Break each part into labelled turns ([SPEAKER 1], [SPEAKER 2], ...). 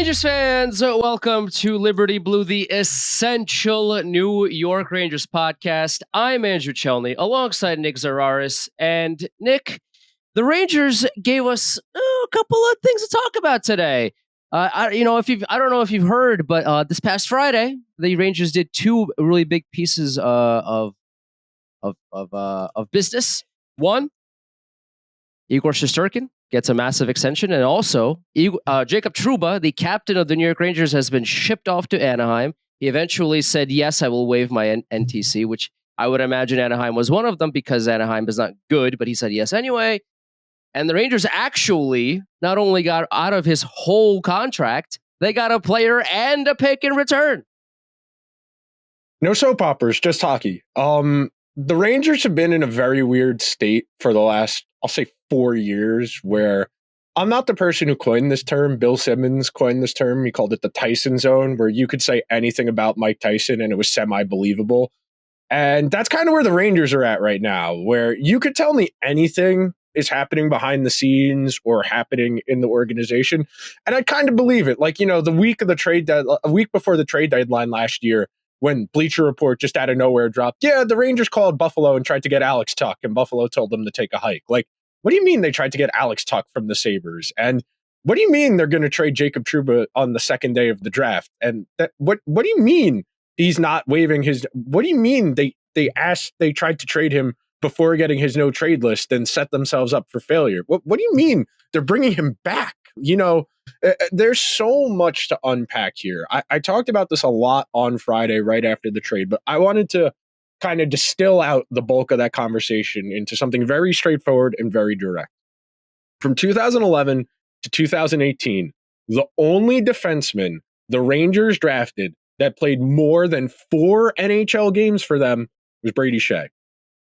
[SPEAKER 1] Rangers fans, welcome to Liberty Blue, the essential New York Rangers podcast. I'm Andrew Chelney, alongside Nick Zararis. And Nick, the Rangers gave us a couple of things to talk about today. I don't know if you've heard, but this past Friday, the Rangers did two really big pieces of business. One, Igor Shesterkin gets a massive extension, and also Jacob Trouba, the captain of the New York Rangers, has been shipped off to Anaheim. He eventually said, yes, I will waive my NTC, which I would imagine Anaheim was one of them because Anaheim is not good, but he said yes anyway. And the Rangers actually not only got out of his whole contract, they got a player and a pick in return.
[SPEAKER 2] No soap operas, just hockey. The Rangers have been in a very weird state for the last, I'll say, 4 years, where I'm not the person who coined this term. Bill Simmons coined this term. He called it the Tyson zone, where you could say anything about Mike Tyson and it was semi-believable. And that's kind of where the Rangers are at right now, where you could tell me anything is happening behind the scenes or happening in the organization, and I kind of believe it. Like, the week of the trade, a week before the trade deadline last year, when Bleacher Report just out of nowhere dropped, yeah, the Rangers called Buffalo and tried to get Alex Tuck, and Buffalo told them to take a hike. Like, what do you mean they tried to get Alex Tuck from the Sabres? And what do you mean they're going to trade Jacob Trouba on the second day of the draft? And what do you mean he's not waiving his? What do you mean they tried to trade him before getting his no trade list and set themselves up for failure? What do you mean they're bringing him back? There's so much to unpack here. I talked about this a lot on Friday right after the trade, but I wanted to kind of distill out the bulk of that conversation into something very straightforward and very direct. From 2011 to 2018, the only defenseman the Rangers drafted that played more than 4 NHL games for them was Brady Shea.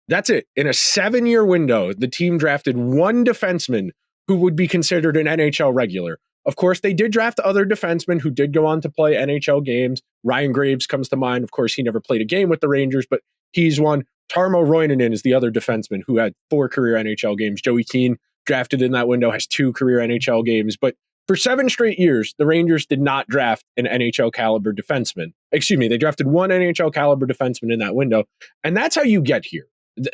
[SPEAKER 2] That's it. In a 7-year window, the team drafted one defenseman who would be considered an NHL regular. Of course, they did draft other defensemen who did go on to play NHL games. Ryan Graves comes to mind. Of course, he never played a game with the Rangers, but he's one. Tarmo Roinanen is the other defenseman who had 4 career NHL games. Joey Keane, drafted in that window, has 2 career NHL games. But for 7 straight years, the Rangers did not draft an NHL caliber defenseman. Excuse me, they drafted one NHL caliber defenseman in that window. And that's how you get here.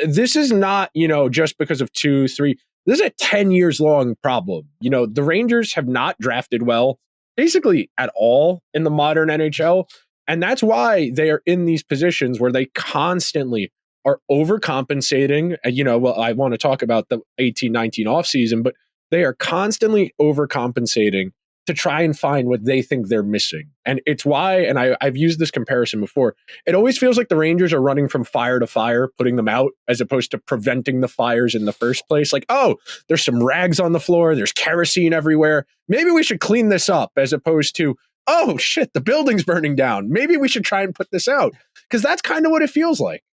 [SPEAKER 2] This is not, just because of 2, 3. This is a 10 years long problem. The Rangers have not drafted well, basically at all in the modern NHL. And that's why they are in these positions where they constantly are overcompensating. I want to talk about the 18-19 offseason, but they are constantly overcompensating to try and find what they think they're missing. And it's why, and I've used this comparison before, it always feels like the Rangers are running from fire to fire, putting them out, as opposed to preventing the fires in the first place. Like, oh, there's some rags on the floor, there's kerosene everywhere. Maybe we should clean this up, as opposed to, oh shit, the building's burning down. Maybe we should try and put this out. Because that's kind of what it feels like.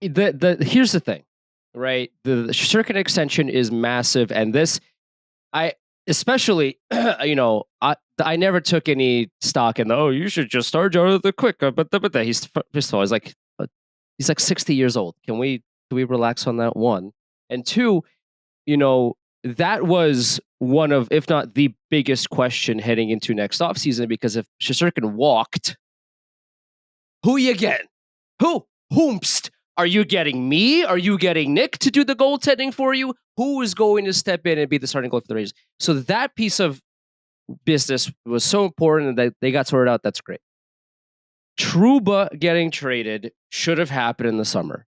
[SPEAKER 1] Here's the thing, right? The circuit extension is massive, and this, I never took any stock in you should just start Joe the quick. But he's, first of all, he's like 60 years old. Can we relax on that? One, and two, that was one of, if not the biggest question heading into next offseason, because if Shesterkin walked, who you getting? Whomst? Are you getting me? Are you getting Nick to do the goaltending for you? Who is going to step in and be the starting goalie for the Rangers? So that piece of business was so important that they got sorted out. That's great. Trouba getting traded should have happened in the summer.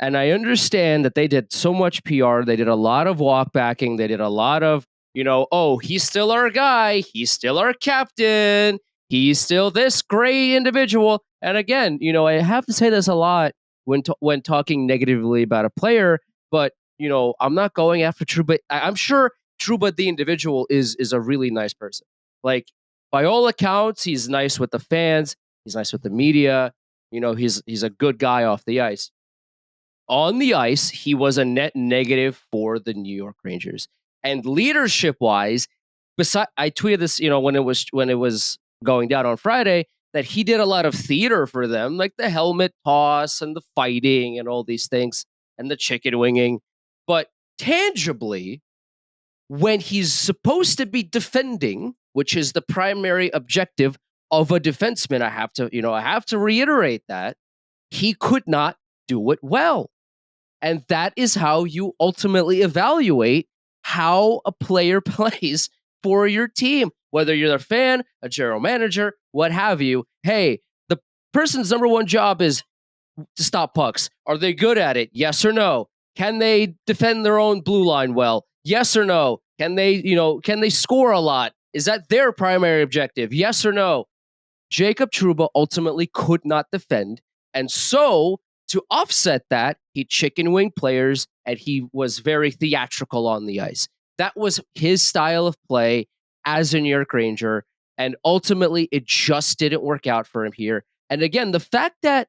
[SPEAKER 1] And I understand that they did so much PR. They did a lot of walk backing. They did a lot of, he's still our guy. He's still our captain. He's still this great individual. And again, I have to say this a lot when talking negatively about a player, but I'm not going after Trouba. I'm sure Trouba, the individual, is a really nice person. Like, by all accounts, he's nice with the fans. He's nice with the media. He's a good guy off the ice. On the ice, he was a net negative for the New York Rangers. And leadership-wise, I tweeted this, when it was going down on Friday, that he did a lot of theater for them, like the helmet toss and the fighting and all these things and the chicken winging. But tangibly, when he's supposed to be defending, which is the primary objective of a defenseman. I have to reiterate that he could not do it well. And that is how you ultimately evaluate how a player plays for your team, whether you're a fan, a general manager, what have you. Hey, the person's number one job is to stop pucks. Are they good at it? Yes or no? Can they defend their own blue line well? Yes or no? Can they score a lot? Is that their primary objective? Yes or no? Jacob Trouba ultimately could not defend. And so, to offset that, he chicken wing players and he was very theatrical on the ice. That was his style of play as a New York Ranger. And ultimately, it just didn't work out for him here. And again, the fact that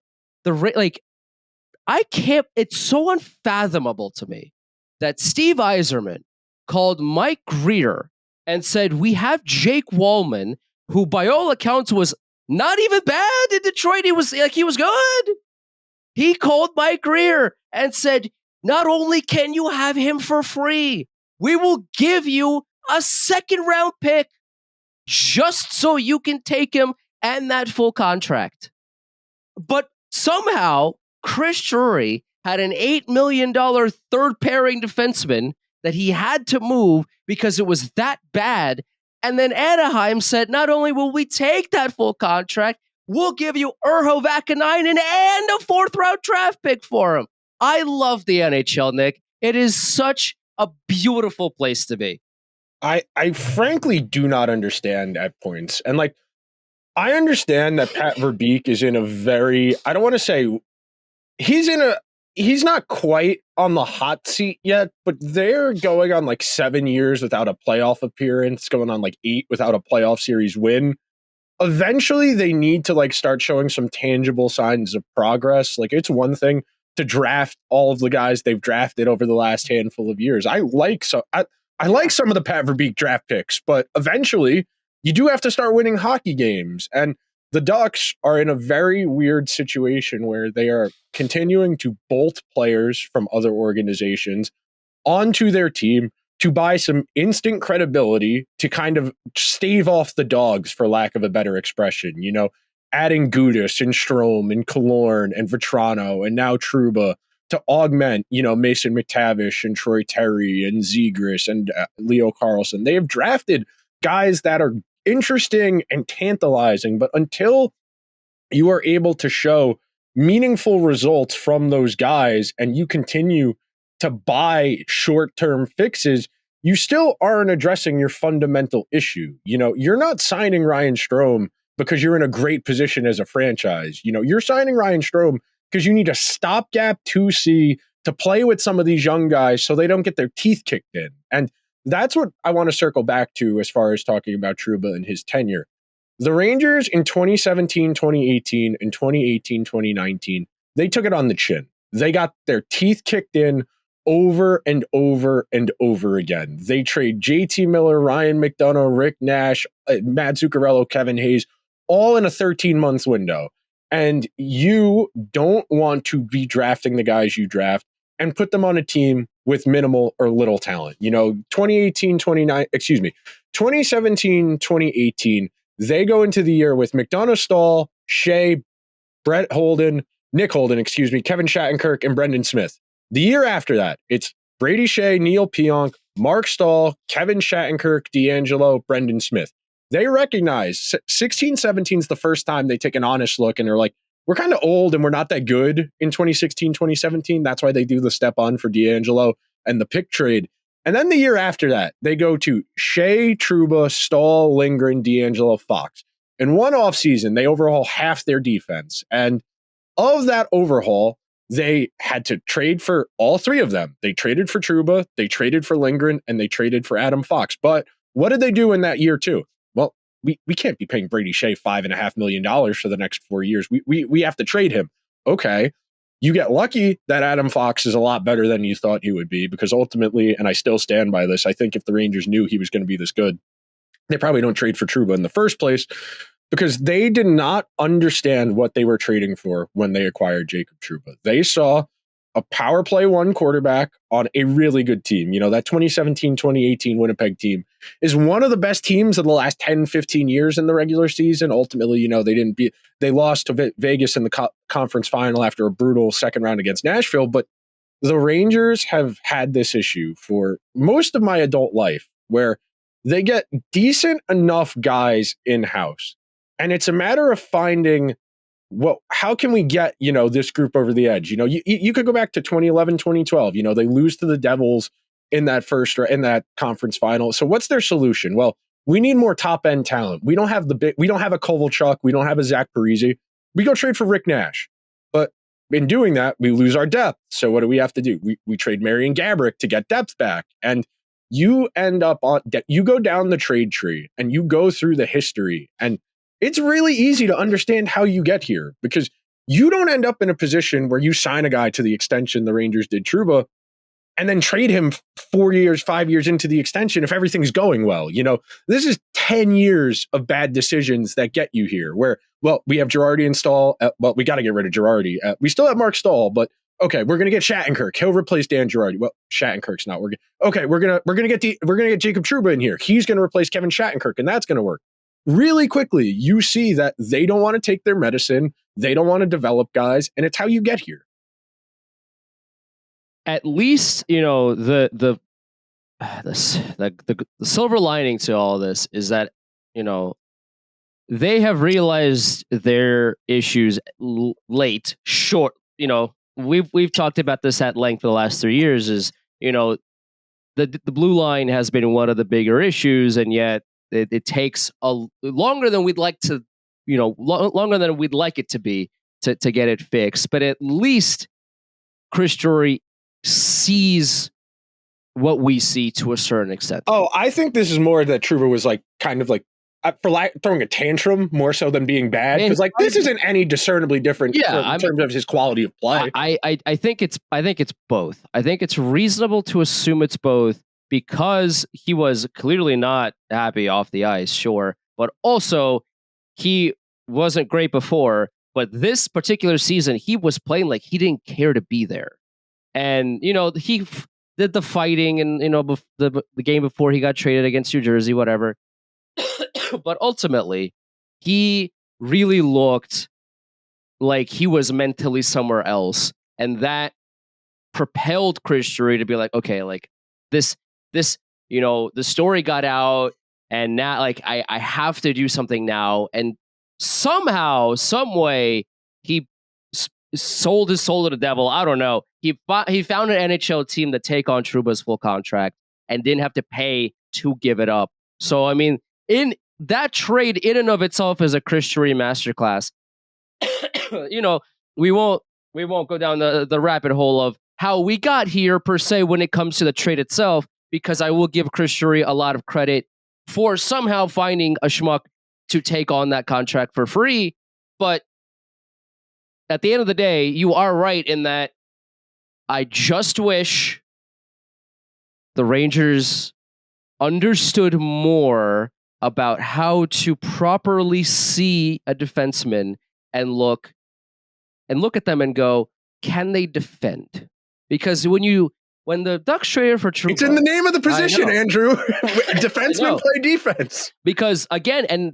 [SPEAKER 1] it's so unfathomable to me that Steve Yzerman called Mike Greer and said, we have Jake Wallman, who by all accounts was not even bad in Detroit. He was good. He called Mike Greer and said, not only can you have him for free, we will give you a second round pick just so you can take him and that full contract. But somehow Chris Drury had an $8 million third pairing defenseman that he had to move because it was that bad. And then Anaheim said, not only will we take that full contract, we'll give you Urho Vakanainen and a fourth round draft pick for him. I love the NHL, Nick. It is such a beautiful place to be.
[SPEAKER 2] I frankly do not understand at points. And I understand that Pat Verbeek is in a very, I don't want to say he's not quite on the hot seat yet, but they're going on 7 years without a playoff appearance, going on 8 without a playoff series win. Eventually they need to start showing some tangible signs of progress. It's one thing to draft all of the guys they've drafted over the last handful of years. I like some of the Pat Verbeek draft picks, but eventually you do have to start winning hockey games. And the Ducks are in a very weird situation where they are continuing to bolt players from other organizations onto their team to buy some instant credibility to kind of stave off the dogs, for lack of a better expression. Adding Gudis and Strome and Killorn and Vetrano and now Trouba to augment, Mason McTavish and Troy Terry and Zegras and Leo Carlson. They have drafted guys that are interesting and tantalizing, but until you are able to show meaningful results from those guys and you continue to buy short-term fixes, you still aren't addressing your fundamental issue. You're not signing Ryan Strome because you're in a great position as a franchise. You're signing Ryan Strome because you need a stopgap 2C to play with some of these young guys so they don't get their teeth kicked in. And that's what I want to circle back to as far as talking about Trouba and his tenure. The Rangers in 2017, 2018, and 2018, 2019, they took it on the chin. They got their teeth kicked in over and over and over again. They trade JT Miller, Ryan McDonough, Rick Nash, Matt Zuccarello, Kevin Hayes, all in a 13-month window. And you don't want to be drafting the guys you draft and put them on a team with minimal or little talent. 2017, 2018, they go into the year with McDonough, Stahl, Shea, Nick Holden, Kevin Shattenkirk, and Brendan Smith. The year after that, it's Brady Shea, Neil Pionk, Mark Stahl, Kevin Shattenkirk, D'Angelo, Brendan Smith. They recognize 16-17 is the first time they take an honest look and they're like, we're kind of old and we're not that good in 2016, 2017. That's why they do the step on for D'Angelo and the pick trade. And then the year after that, they go to Shea, Trouba, Stahl, Lindgren, D'Angelo, Fox. In one offseason, they overhaul half their defense. And of that overhaul, they had to trade for all three of them. They traded for Trouba, they traded for Lindgren, and they traded for Adam Fox. But what did they do in that year too? Well, we can't be paying Brady Shea $5.5 million for the next 4 years. We have to trade him. Okay. You get lucky that Adam Fox is a lot better than you thought he would be, because ultimately, and I still stand by this, I think if the Rangers knew he was going to be this good, they probably don't trade for Trouba in the first place, because they did not understand what they were trading for when they acquired Jacob Trouba. They saw a power play one quarterback on a really good team. That 2017-2018 Winnipeg team is one of the best teams of the last 10, 15 years in the regular season. Ultimately, they lost to Vegas in the conference final after a brutal second round against Nashville. But the Rangers have had this issue for most of my adult life where they get decent enough guys in-house. And it's a matter of finding, how can we get, this group over the edge? You could go back to 2011, 2012. They lose to the Devils in that conference final. So what's their solution? Well, we need more top-end talent. We don't have we don't have a Kovalchuk. We don't have a Zach Parise. We go trade for Rick Nash. But in doing that, we lose our depth. So what do we have to do? We trade Marian Gaborik to get depth back. And you end up you go down the trade tree and you go through the history, and it's really easy to understand how you get here, because you don't end up in a position where you sign a guy to the extension the Rangers did Trouba and then trade him 4 years, 5 years into the extension if everything's going well. This is 10 years of bad decisions that get you here, where, we have Girardi and Stahl. We got to get rid of Girardi. We still have Mark Stahl, but okay, we're gonna get Shattenkirk. He'll replace Dan Girardi. Well, Shattenkirk's not working. Okay, we're gonna get Jacob Trouba in here. He's gonna replace Kevin Shattenkirk, and that's gonna work. Really quickly, you see that they don't want to take their medicine. They don't want to develop guys, and it's how you get here.
[SPEAKER 1] At least the silver lining to all this is that they have realized their issues late, short. We've talked about this at length for the last 3 years. Is the blue line has been one of the bigger issues, and yet it takes longer than we'd like to, longer than we'd like it to be to get it fixed. But at least Chris Drury sees what we see to a certain extent.
[SPEAKER 2] Oh, I think this is more that Trouba was kind of throwing a tantrum more so than being bad, because this isn't any discernibly different in terms of his quality of play.
[SPEAKER 1] I think it's both. I think it's reasonable to assume it's both, because he was clearly not happy off the ice, sure, but also he wasn't great before. But this particular season, he was playing like he didn't care to be there, and he did the fighting, and the game before he got traded against New Jersey, whatever. But ultimately, he really looked like he was mentally somewhere else, and that propelled Chris Drury to be like, okay, this, the story got out, and now I have to do something now. And somehow, some way, he sold his soul to the devil. I don't know. He found an NHL team to take on Trouba's full contract and didn't have to pay to give it up. So I mean, in that trade in and of itself is a Chris Drury masterclass. We won't go down the rabbit hole of how we got here per se when it comes to the trade itself, because I will give Chris Drury a lot of credit for somehow finding a schmuck to take on that contract for free. But at the end of the day, you are right in that I just wish the Rangers understood more about how to properly see a defenseman and look at them and go, can they defend? Because when the Ducks traded for Trouba,
[SPEAKER 2] it's in the name of the position, Andrew. Defensemen play defense.
[SPEAKER 1] Because again, and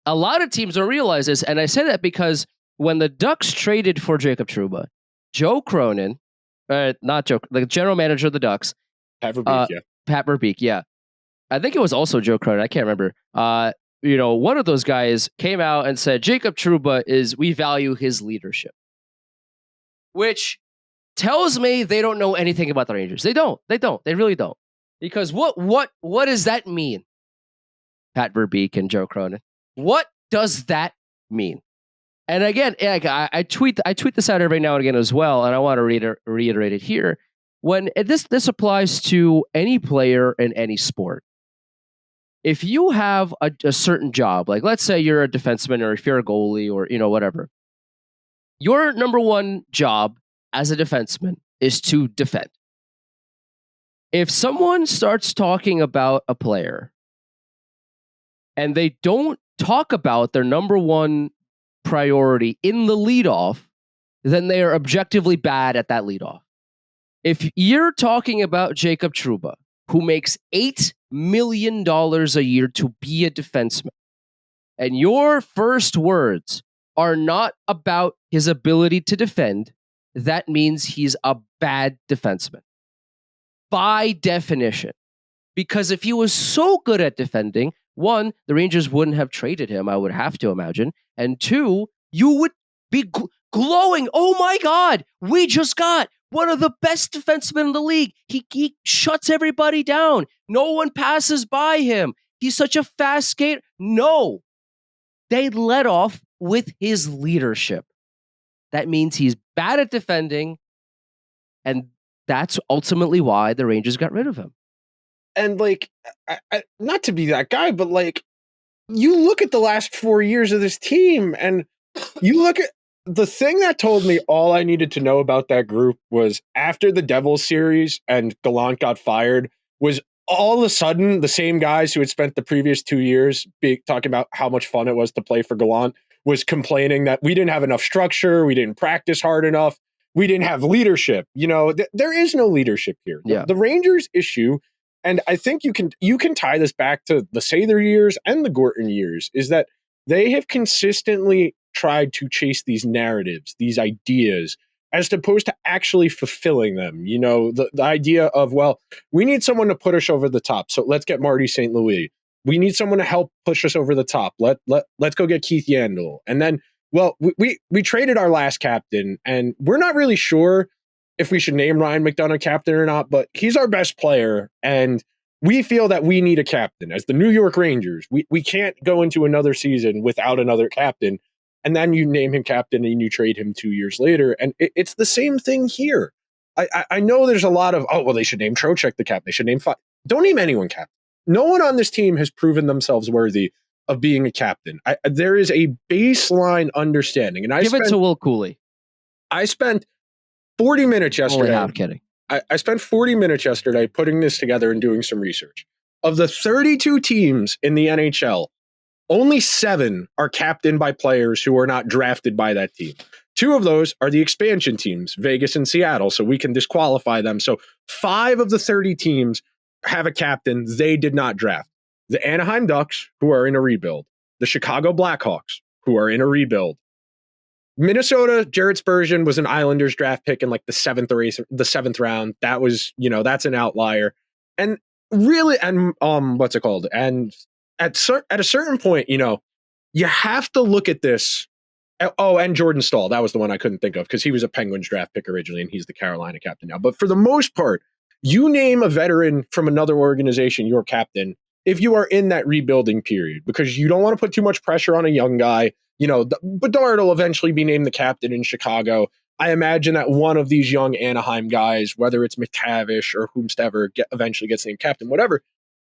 [SPEAKER 1] a lot of teams don't realize this, and I say that because when the Ducks traded for Jacob Trouba, Joe Cronin, not Joe, the general manager of the Ducks,
[SPEAKER 2] Pat Verbeek,
[SPEAKER 1] yeah. I think it was also Joe Cronin. I can't remember. One of those guys came out and said, Jacob Trouba we value his leadership. Which tells me they don't know anything about the Rangers. They don't. They really don't. Because what does that mean? Pat Verbeek and Joe Cronin. What does that mean? And again, I tweet this out every now and again as well, and I want to reiterate it here. When this applies to any player in any sport. If you have a certain job, like let's say you're a defenseman, or if you're a goalie, or whatever, your number one job as a defenseman is to defend. If someone starts talking about a player and they don't talk about their number one priority in the leadoff, then they are objectively bad at that leadoff. If you're talking about Jacob Trouba, who makes $8 million a year to be a defenseman, and your first words are not about his ability to defend, that means he's a bad defenseman. By definition. Because if he was so good at defending, one, the Rangers wouldn't have traded him, I would have to imagine. And two, you would be glowing. Oh my God, we just got one of the best defensemen in the league. He shuts everybody down. No one passes by him. He's such a fast skater. No, they let off with his leadership. That means he's bad at defending, and that's ultimately why the Rangers got rid of him.
[SPEAKER 2] And like, not to be that guy, but like, you look at the last 4 years of this team, and you look at the thing that told me all I needed to know about that group was after the Devils series and Gallant got fired, was all of a sudden the same guys who had spent the previous 2 years talking about how much fun it was to play for Gallant was complaining that we didn't have enough structure, we didn't practice hard enough, we didn't have leadership. You know, there is no leadership here.
[SPEAKER 1] Yeah.
[SPEAKER 2] The Rangers issue, and I think you can tie this back to the Sather years and the Gorton years, is that they have consistently tried to chase these narratives, these ideas, as opposed to actually fulfilling them. You know, the idea of, well, we need someone to put us over the top, so let's get Marty St. Louis. We need someone to help push us over the top. Let's go get Keith Yandel. And then, well, we traded our last captain, and we're not really sure if we should name Ryan McDonough captain or not, but he's our best player, and we feel that we need a captain. As the New York Rangers, we can't go into another season without another captain. And then you name him captain and you trade him 2 years later. And it's the same thing here. I know there's a lot of, oh, well, they should name Trocheck the captain. They should name five. Don't name anyone captain. No one on this team has proven themselves worthy of being a captain. There is a baseline understanding. And
[SPEAKER 1] Give it to Will Cooley.
[SPEAKER 2] I spent 40 minutes yesterday.
[SPEAKER 1] Only half kidding.
[SPEAKER 2] I spent 40 minutes yesterday putting this together and doing some research. Of the 32 teams in the NHL, only 7 are captained by players who are not drafted by that team. 2 of those are the expansion teams, Vegas and Seattle, so we can disqualify them. So 5 of the 30 teams have a captain they did not draft. The Anaheim Ducks, who are in a rebuild. The Chicago Blackhawks, who are in a rebuild. Minnesota, Jared Spurgeon was an Islanders draft pick in like the 7th round. That was, you know, that's an outlier. And really, and what's it called? And at a certain point, you know, you have to look at this. Oh, and Jordan Stahl. That was the one I couldn't think of because he was a Penguins draft pick originally and he's the Carolina captain now. But for the most part, you name a veteran from another organization your captain if you are in that rebuilding period, because you don't want to put too much pressure on a young guy. You know, Bedard will eventually be named the captain in Chicago. I imagine that one of these young Anaheim guys, whether it's McTavish or whomsoever, eventually gets named captain, whatever.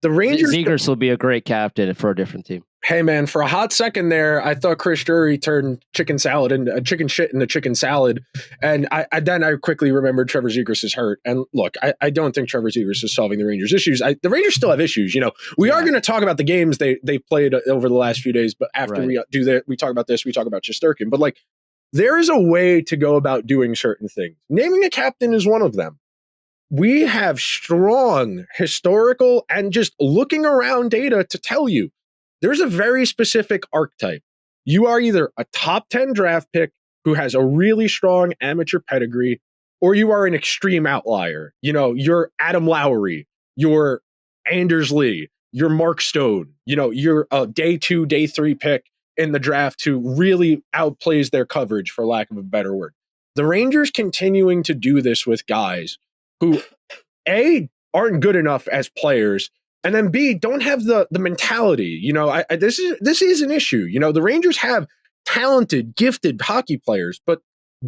[SPEAKER 2] The Rangers...
[SPEAKER 1] Zegers will be a great captain for a different team.
[SPEAKER 2] Hey, man, for a hot second there, I thought Chris Drury turned chicken shit into chicken salad. And I quickly remembered Trevor Zegras is hurt. And look, I don't think Trevor Zegras is solving the Rangers' issues. The Rangers still have issues. You know, we are going to talk about the games they played over the last few days. But after we do that, we talk about this, we talk about Shesterkin. But like, there is a way to go about doing certain things. Naming a captain is one of them. We have strong historical and just looking around data to tell you there's a very specific archetype. You are either a top 10 draft pick who has a really strong amateur pedigree, or you are an extreme outlier. You know, you're Adam Lowry, you're Anders Lee, you're Mark Stone, you know, you're a day 2, day 3 pick in the draft who really outplays their coverage, for lack of a better word. The Rangers continuing to do this with guys who, A, aren't good enough as players, and then B, don't have the mentality. You know, this is an issue. You know, the Rangers have talented, gifted hockey players, but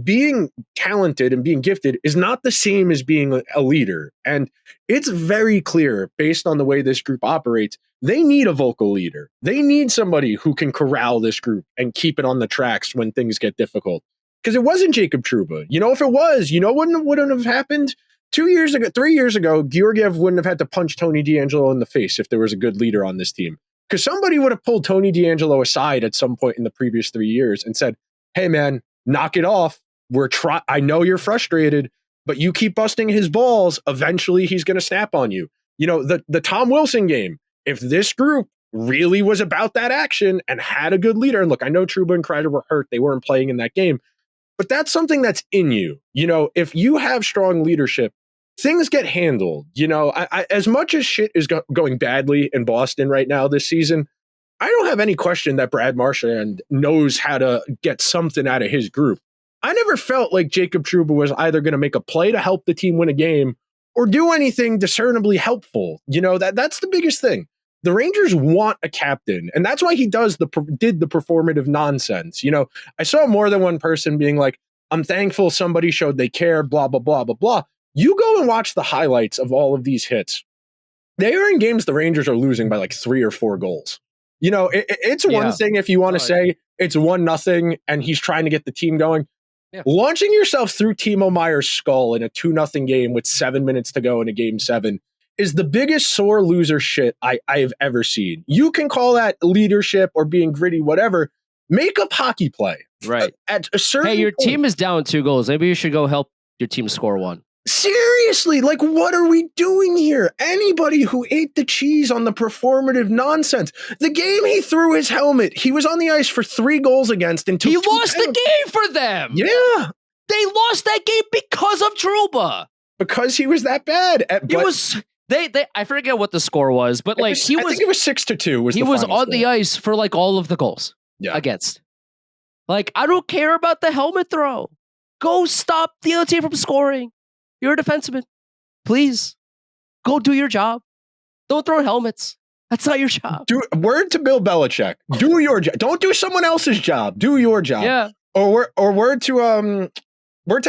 [SPEAKER 2] being talented and being gifted is not the same as being a leader. And it's very clear, based on the way this group operates, they need a vocal leader. They need somebody who can corral this group and keep it on the tracks when things get difficult. Because it wasn't Jacob Trouba. You know, if it was, you know what wouldn't have happened? 3 years ago, Georgiev wouldn't have had to punch Tony DeAngelo in the face if there was a good leader on this team. Because somebody would have pulled Tony DeAngelo aside at some point in the previous 3 years and said, hey, man, knock it off. I know you're frustrated, but you keep busting his balls, eventually he's going to snap on you. You know, the Tom Wilson game, if this group really was about that action and had a good leader, and look, I know Trouba and Kreider were hurt, they weren't playing in that game, but that's something that's in you. You know, if you have strong leadership, things get handled. You know, as much as shit is going badly in Boston right now this season, I don't have any question that Brad Marchand knows how to get something out of his group. I never felt like Jacob Trouba was either going to make a play to help the team win a game or do anything discernibly helpful. You know, that's the biggest thing. The Rangers want a captain, and that's why he did the performative nonsense. You know, I saw more than one person being like, I'm thankful somebody showed they care, blah, blah, blah, blah, blah. You go and watch the highlights of all of these hits. They are in games the Rangers are losing by like 3 or 4 goals. You know, it's one thing if you want to say it's 1-0 and he's trying to get the team going. Yeah. Launching yourself through Timo Meier's skull in a 2-0 game with 7 minutes to go in a game 7 is the biggest sore loser shit I've ever seen. You can call that leadership or being gritty, whatever. Make a hockey play.
[SPEAKER 1] Right.
[SPEAKER 2] At a certain
[SPEAKER 1] your
[SPEAKER 2] point,
[SPEAKER 1] team is down 2 goals. Maybe you should go help your team score 1.
[SPEAKER 2] Seriously, like, what are we doing here? Anybody who ate the cheese on the performative nonsense. The game he threw his helmet, he was on the ice for 3 goals against until
[SPEAKER 1] he lost the game for them.
[SPEAKER 2] Yeah.
[SPEAKER 1] They lost that game because of Trouba.
[SPEAKER 2] Because he was that bad.
[SPEAKER 1] He was I forget what the score was, but like I think
[SPEAKER 2] it was 6-2
[SPEAKER 1] he was on the ice for like all of the goals against. Like, I don't care about the helmet throw. Go stop the other team from scoring. You're a defenseman. Please, go do your job. Don't throw helmets. That's not your job.
[SPEAKER 2] Word to Bill Belichick. Do your job. Don't do someone else's job. Do your job.
[SPEAKER 1] Yeah.
[SPEAKER 2] Or word to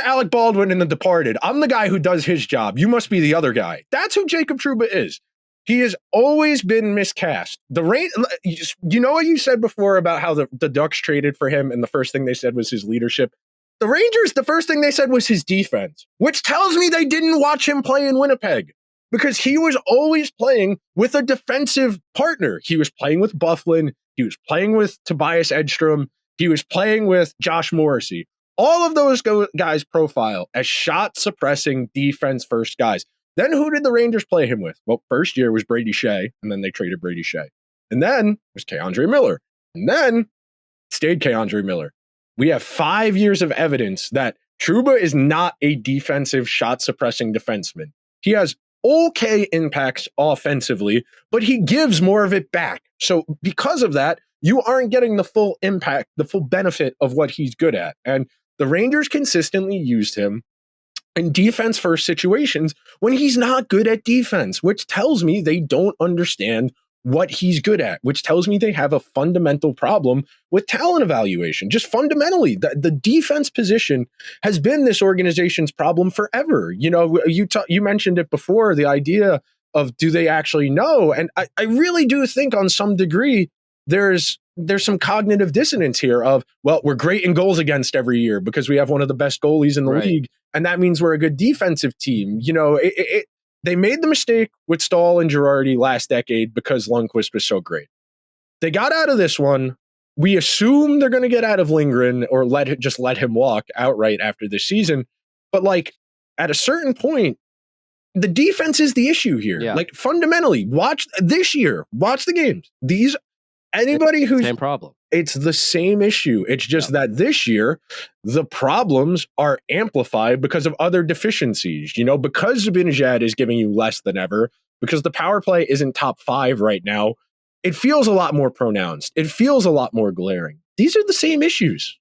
[SPEAKER 2] Alec Baldwin in The Departed. I'm the guy who does his job. You must be the other guy. That's who Jacob Trouba is. He has always been miscast. You know what you said before about how the Ducks traded for him, and the first thing they said was his leadership. The Rangers, the first thing they said was his defense, which tells me they didn't watch him play in Winnipeg because he was always playing with a defensive partner. He was playing with Bufflin. He was playing with Tobias Edstrom. He was playing with Josh Morrissey. All of those guys profile as shot-suppressing, defense-first guys. Then who did the Rangers play him with? Well, first year was Brady Shea, and then they traded Brady Shea. And then it was K'Andre Miller. And then stayed K'Andre Miller. We have 5 years of evidence that Trouba is not a defensive shot-suppressing defenseman. He has okay impacts offensively, but he gives more of it back. So because of that, you aren't getting the full impact, the full benefit of what he's good at. And the Rangers consistently used him in defense-first situations when he's not good at defense, which tells me they don't understand what he's good at, which tells me they have a fundamental problem with talent evaluation. Just fundamentally, the defense position has been this organization's problem forever. You know, you mentioned it before, the idea of do they actually know? And I really do think on some degree there's some cognitive dissonance here of, well, we're great in goals against every year because we have one of the best goalies in the league, and that means we're a good defensive team. You know, they made the mistake with Stahl and Girardi last decade because Lundqvist was so great. They got out of this one. We assume they're going to get out of Lindgren or let him walk outright after this season. But like at a certain point, the defense is the issue here. Yeah. Like fundamentally, watch the games. Anybody who's
[SPEAKER 1] same problem.
[SPEAKER 2] It's the same issue. It's just that this year, the problems are amplified because of other deficiencies. You know, because Zibanejad is giving you less than ever, because the power play isn't top 5 right now, it feels a lot more pronounced. It feels a lot more glaring. These are the same issues.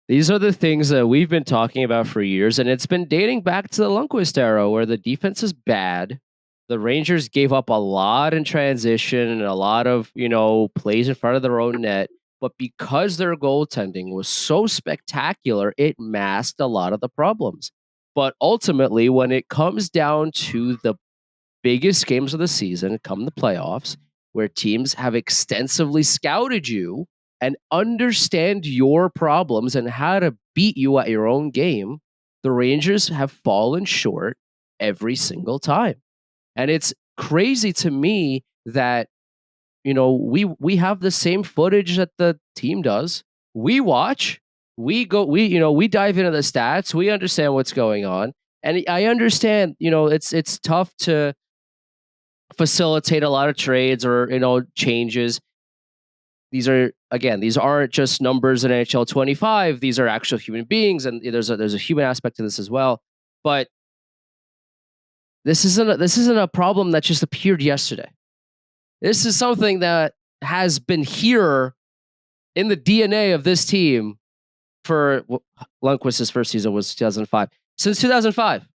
[SPEAKER 1] These are the things that we've been talking about for years, and it's been dating back to the Lundqvist era where the defense is bad. The Rangers gave up a lot in transition and a lot of, plays in front of their own net. But because their goaltending was so spectacular, it masked a lot of the problems. But ultimately, when it comes down to the biggest games of the season, come the playoffs, where teams have extensively scouted you and understand your problems and how to beat you at your own game, the Rangers have fallen short every single time. And it's crazy to me that, we have the same footage that the team does. We watch, we dive into the stats, we understand what's going on, and I understand, it's tough to facilitate a lot of trades or changes. These aren't just numbers in NHL 25. These are actual human beings, and there's a human aspect to this as well. But this isn't a problem that just appeared yesterday. This is something that has been here in the DNA of this team for Lundqvist's first season was 2005. Since 2005.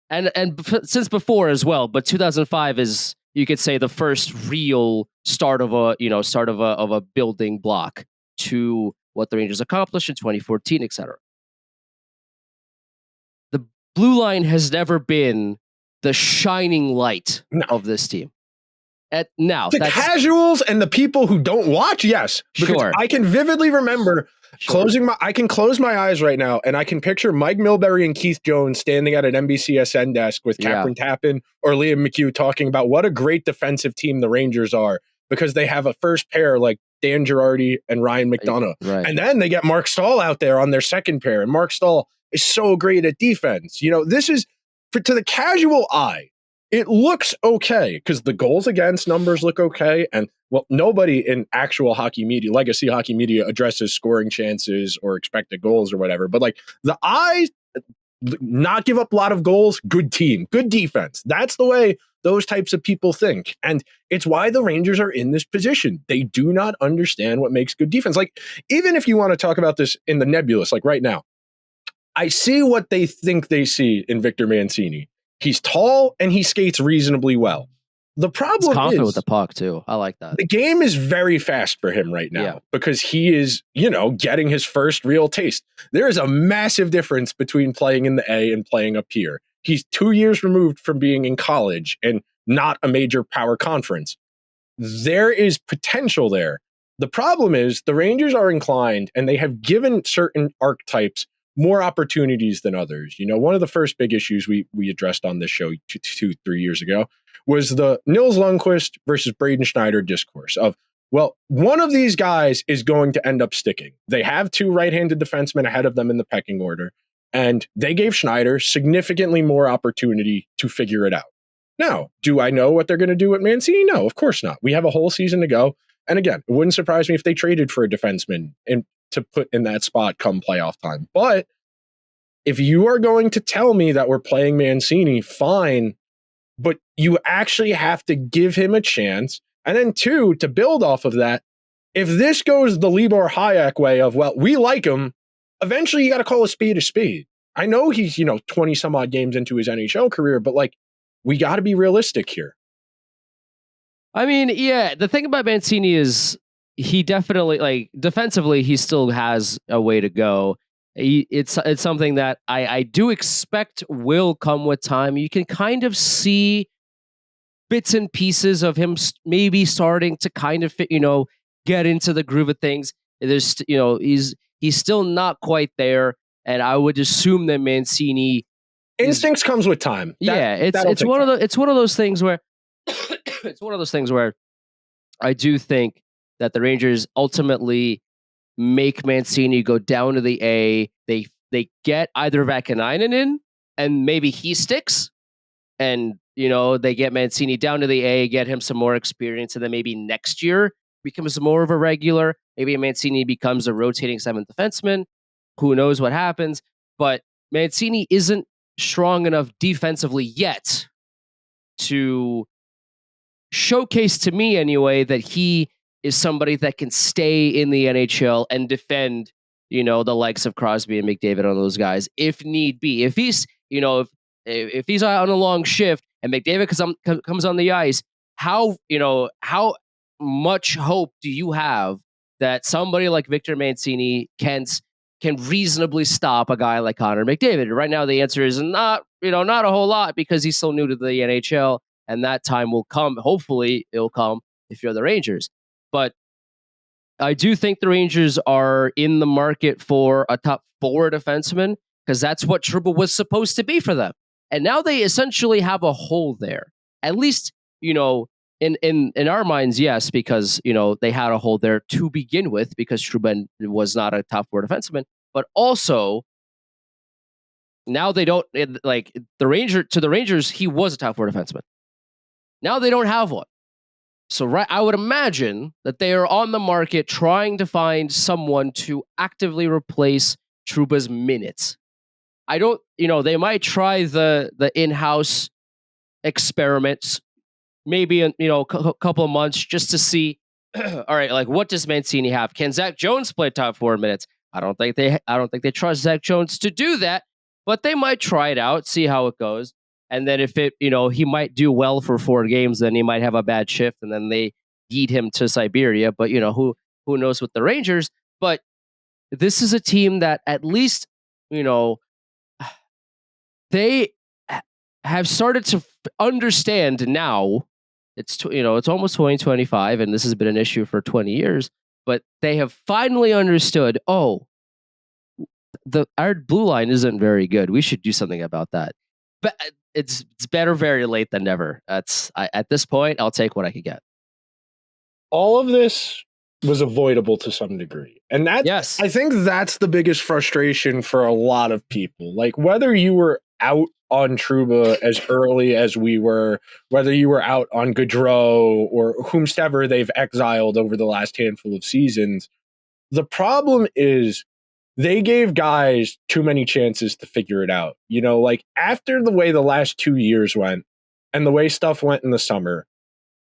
[SPEAKER 1] And since before as well, but 2005 is, you could say, the first real start of a building block to what the Rangers accomplished in 2014, etc. The blue line has never been the shining light of this team.
[SPEAKER 2] The casuals and the people who don't watch, yes. Because
[SPEAKER 1] sure.
[SPEAKER 2] I can vividly remember I can close my eyes right now and I can picture Mike Milbury and Keith Jones standing at an NBCSN desk with Catherine Tappan or Liam McHugh talking about what a great defensive team the Rangers are because they have a first pair like Dan Girardi and Ryan McDonough.
[SPEAKER 1] Right.
[SPEAKER 2] And then they get Mark Stahl out there on their second pair, and Mark Stahl is so great at defense. This is, to the casual eye, it looks okay because the goals against numbers look okay. And nobody in actual hockey media, legacy hockey media, addresses scoring chances or expected goals or whatever. But like the eyes, not give up a lot of goals, good team, good defense. That's the way those types of people think. And it's why the Rangers are in this position. They do not understand what makes good defense. Like, even if you want to talk about this in the nebulous, like right now, I see what they think they see in Victor Mancini. He's tall and he skates reasonably well. The problem is
[SPEAKER 1] confident with the puck too. I like that.
[SPEAKER 2] The game is very fast for him right now because he is, getting his first real taste. There is a massive difference between playing in the A and playing up here. He's 2 years removed from being in college and not a major power conference. There is potential there. The problem is the Rangers are inclined, and they have given certain archetypes more opportunities than others. One of the first big issues we addressed on this show 3 years ago was the Nils Lundqvist versus Braden Schneider discourse of, one of these guys is going to end up sticking. They have 2 right-handed defensemen ahead of them in the pecking order, and they gave Schneider significantly more opportunity to figure it out. Now, do I know what they're going to do with Mancini? No, of course not. We have a whole season to go. And again, it wouldn't surprise me if they traded for a defenseman and to put in that spot come playoff time. But if you are going to tell me that we're playing Mancini, fine, but you actually have to give him a chance. And then 2, to build off of that, if this goes the Libor Hayek way of, we like him, eventually you got to call a spade a spade. I know he's, 20 some odd games into his NHL career, but we got to be realistic here.
[SPEAKER 1] I mean, the thing about Mancini is he definitely, defensively, he still has a way to go. It's something that I do expect will come with time. You can kind of see bits and pieces of him maybe starting to kind of fit, get into the groove of things. There's, he's still not quite there, and I would assume that Mancini
[SPEAKER 2] instincts comes with time.
[SPEAKER 1] It's one of those things where it's one of those things where I do think that the Rangers ultimately make Mancini go down to the A. They get either Vakanainen in, and maybe he sticks, and they get Mancini down to the A, get him some more experience, and then maybe next year becomes more of a regular. Maybe Mancini becomes a rotating 7th defenseman. Who knows what happens? But Mancini isn't strong enough defensively yet to showcase to me anyway that he is somebody that can stay in the NHL and defend, the likes of Crosby and McDavid on those guys if need be. If he's, if he's on a long shift and McDavid comes on the ice, how much hope do you have that somebody like Victor Mancini can reasonably stop a guy like Connor McDavid? Right now, the answer is not a whole lot because he's still new to the NHL, and that time will come. Hopefully, it'll come if you're the Rangers. But I do think the Rangers are in the market for a top 4 defenseman because that's what Trouba was supposed to be for them. And now they essentially have a hole there. At least, in our minds, yes, because they had a hole there to begin with because Trouba was not a top four defenseman, but also now they don't like the Rangers. He was a top four defenseman. Now they don't have one. So I would imagine that they are on the market trying to find someone to actively replace Trouba's minutes. I don't, they might try the in-house experiments, maybe in a couple of months just to see. All right, like what does Mancini have? Can Zach Jones play top 4 minutes? I don't think they trust Zach Jones to do that, but they might try it out, see how it goes. And then if he might do well for 4 games, then he might have a bad shift, and then they deed him to Siberia. But who knows with the Rangers? But this is a team that at least they have started to understand now. It's almost 2025, and this has been an issue for 20 years. But they have finally understood. Oh, our blue line isn't very good. We should do something about that. But it's better very late than never. At this point, I'll take what I could get.
[SPEAKER 2] All of this was avoidable to some degree. And
[SPEAKER 1] yes,
[SPEAKER 2] I think that's the biggest frustration for a lot of people. Like whether you were out on Trouba as early as we were, whether you were out on Gaudreau or whomsoever they've exiled over the last handful of seasons, the problem is they gave guys too many chances to figure it out. Like after the way the last 2 years went and the way stuff went in the summer,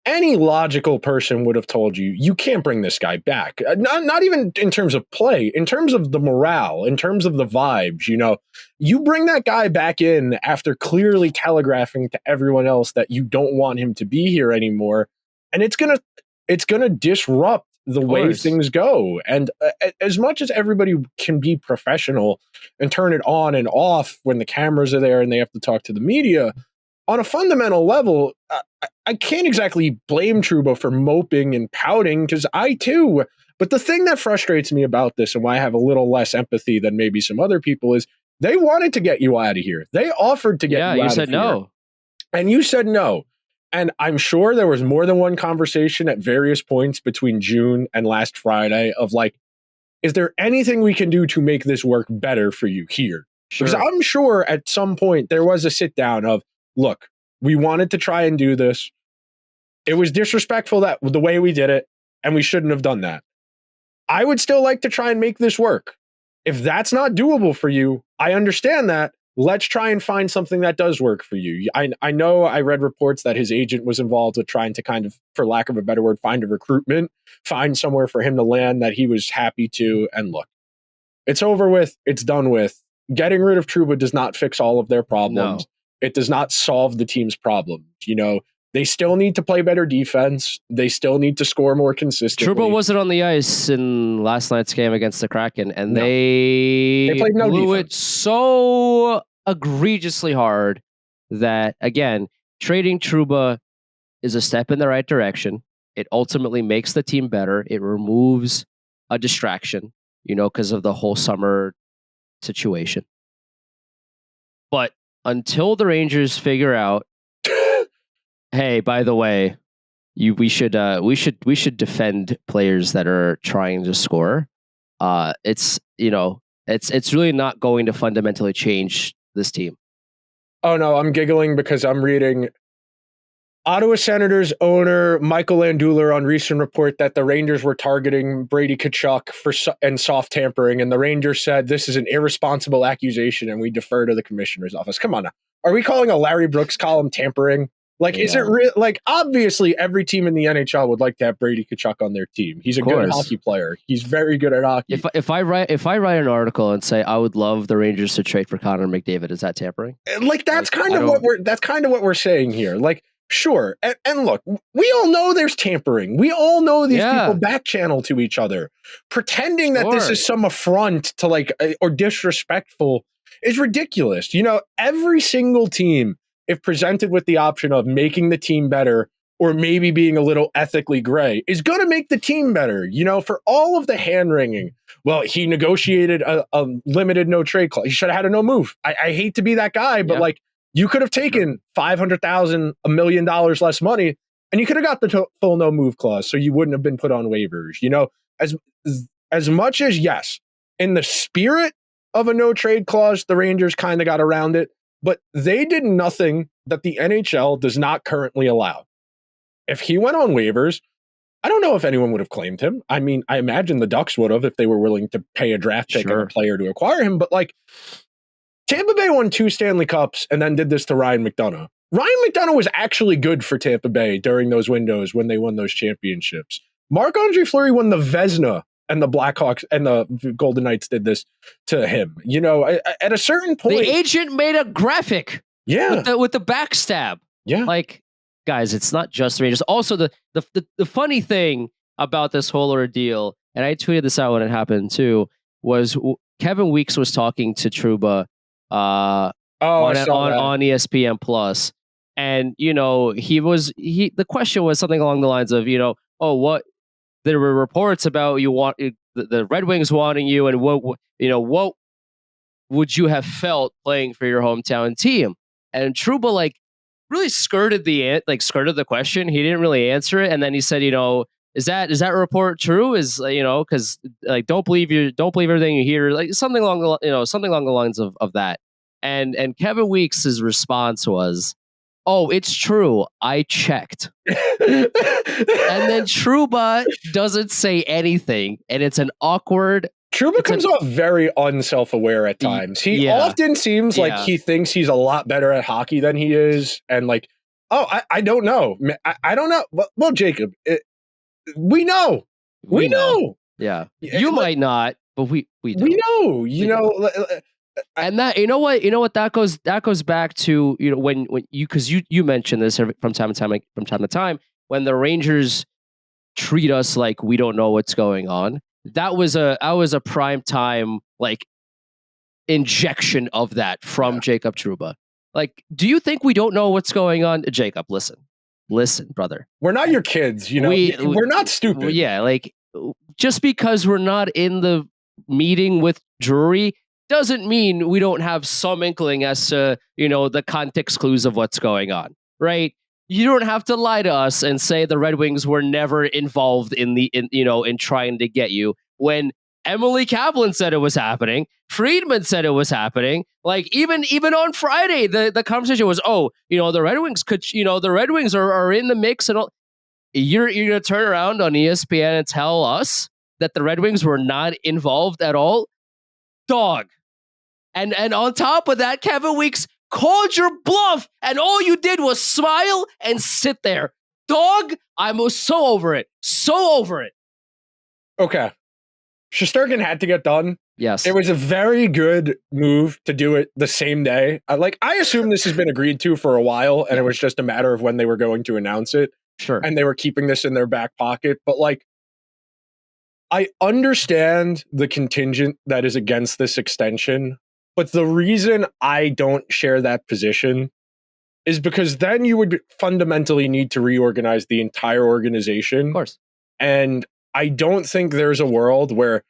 [SPEAKER 2] any logical person would have told you, you can't bring this guy back. Not even in terms of play, in terms of the morale, in terms of the vibes, you bring that guy back in after clearly telegraphing to everyone else that you don't want him to be here anymore. And it's going to disrupt the way things go. And as much as everybody can be professional and turn it on and off when the cameras are there and they have to talk to the media, on a fundamental level, I can't exactly blame Trouba for moping and pouting because I too. But the thing that frustrates me about this and why I have a little less empathy than maybe some other people is they wanted to get you out of here. They offered to get you out of here. Yeah, you said no. And you said no. And I'm sure there was more than one conversation at various points between June and last Friday of like, is there anything we can do to make this work better for you here? Sure. Because I'm sure at some point there was a sit down of, look, we wanted to try and do this. It was disrespectful that the way we did it, and we shouldn't have done that. I would still like to try and make this work. If that's not doable for you, I understand that. Let's try and find something that does work for you. I know I read reports that his agent was involved with trying to kind of, for lack of a better word, find a recruitment, find somewhere for him to land that he was happy to. And look, it's over with. It's done with. Getting rid of Trouba does not fix all of their problems. No. It does not solve the team's problems. They still need to play better defense. They still need to score more consistently.
[SPEAKER 1] Trouba wasn't on the ice in last night's game against the Kraken, and they
[SPEAKER 2] played no
[SPEAKER 1] blew
[SPEAKER 2] defense.
[SPEAKER 1] It so egregiously hard that, again, trading Trouba is a step in the right direction. It ultimately makes the team better. It removes a distraction, because of the whole summer situation. But until the Rangers figure out, hey, by the way, we should defend players that are trying to score. It's really not going to fundamentally change this team.
[SPEAKER 2] Oh no, I'm giggling because I'm reading Ottawa Senators owner Michael Landuler on recent report that the Rangers were targeting Brady Tkachuk and soft tampering, and the Rangers said this is an irresponsible accusation and we defer to the commissioner's office. Come on now. Are we calling a Larry Brooks column tampering? Like, is it real? Like, obviously, every team in the NHL would like to have Brady Tkachuk on their team. He's a good hockey player. He's very good at hockey.
[SPEAKER 1] If I write an article and say I would love the Rangers to trade for Connor McDavid, is that tampering?
[SPEAKER 2] Like, that's kind of what we're saying here. Like, sure, and look, we all know there's tampering. We all know these people back channel to each other. Pretending that this is some affront to or disrespectful is ridiculous. Every single team, if presented with the option of making the team better or maybe being a little ethically gray, is going to make the team better. For all of the hand-wringing, well, he negotiated a limited no-trade clause. He should have had a no-move. I hate to be that guy, but you could have taken $500,000, $1 million less money And you could have got the full no move clause, so you wouldn't have been put on waivers. As as much as, yes, in the spirit of a no trade clause, the Rangers kind of got around it, but they did nothing that the NHL does not currently allow. If he went on waivers, I don't know if anyone would have claimed him. I mean, I imagine the Ducks would have if they were willing to pay a draft pick and a player to acquire him. But like, Tampa Bay won 2 Stanley Cups and then did this to Ryan McDonough. Ryan McDonough was actually good for Tampa Bay during those windows when they won those championships. Marc-Andre Fleury won the Vezina, and the Blackhawks and the Golden Knights did this to him. At a certain point,
[SPEAKER 1] the agent made a graphic.
[SPEAKER 2] Yeah,
[SPEAKER 1] with the backstab.
[SPEAKER 2] Yeah,
[SPEAKER 1] like, guys, it's not just the Rangers. Also, the funny thing about this whole ordeal, and I tweeted this out when it happened too, was Kevin Weeks was talking to Trouba on ESPN Plus, and the question was something along the lines of, what there were reports about the Red Wings wanting you, and what would you have felt playing for your hometown team? And Trouba really skirted the question. He didn't really answer it, and then he said, is that report true? Is because don't believe everything you hear, something along the lines of that. And Kevin Weeks' response was, "Oh, it's true. I checked." And then Trouba doesn't say anything, and it's an awkward.
[SPEAKER 2] Trouba comes off very unself-aware at times. He often seems like he thinks he's a lot better at hockey than he is, and I don't know. I don't know. Well, Jacob, we know. We know.
[SPEAKER 1] Yeah, you might not, but we
[SPEAKER 2] know.
[SPEAKER 1] And that what that goes back to when you mentioned this from time to time when the Rangers treat us like we don't know what's going on. That was a prime time injection of that from Jacob Trouba. Do you think we don't know what's going on? Jacob, listen, brother. We're
[SPEAKER 2] not your kids, we're not stupid.
[SPEAKER 1] Just because we're not in the meeting with Drury doesn't mean we don't have some inkling as to, the context clues of what's going on, right? You don't have to lie to us and say the Red Wings were never involved in trying to get you when Emily Kaplan said it was happening. Friedman said it was happening. Even on Friday, the conversation was, the Red Wings the Red Wings are in the mix and all. You're gonna turn around on ESPN and tell us that the Red Wings were not involved at all? Dog. And on top of that, Kevin Weeks called your bluff, and all you did was smile and sit there. Dog, I'm so over it. So over it.
[SPEAKER 2] Okay. Shesterkin had to get done.
[SPEAKER 1] Yes.
[SPEAKER 2] It was a very good move to do it the same day. I assume this has been agreed to for a while, and it was just a matter of when they were going to announce it.
[SPEAKER 1] Sure.
[SPEAKER 2] And they were keeping this in their back pocket. But I understand the contingent that is against this extension. But the reason I don't share that position is because then you would fundamentally need to reorganize the entire organization.
[SPEAKER 1] Of course.
[SPEAKER 2] And I don't think there's a world where,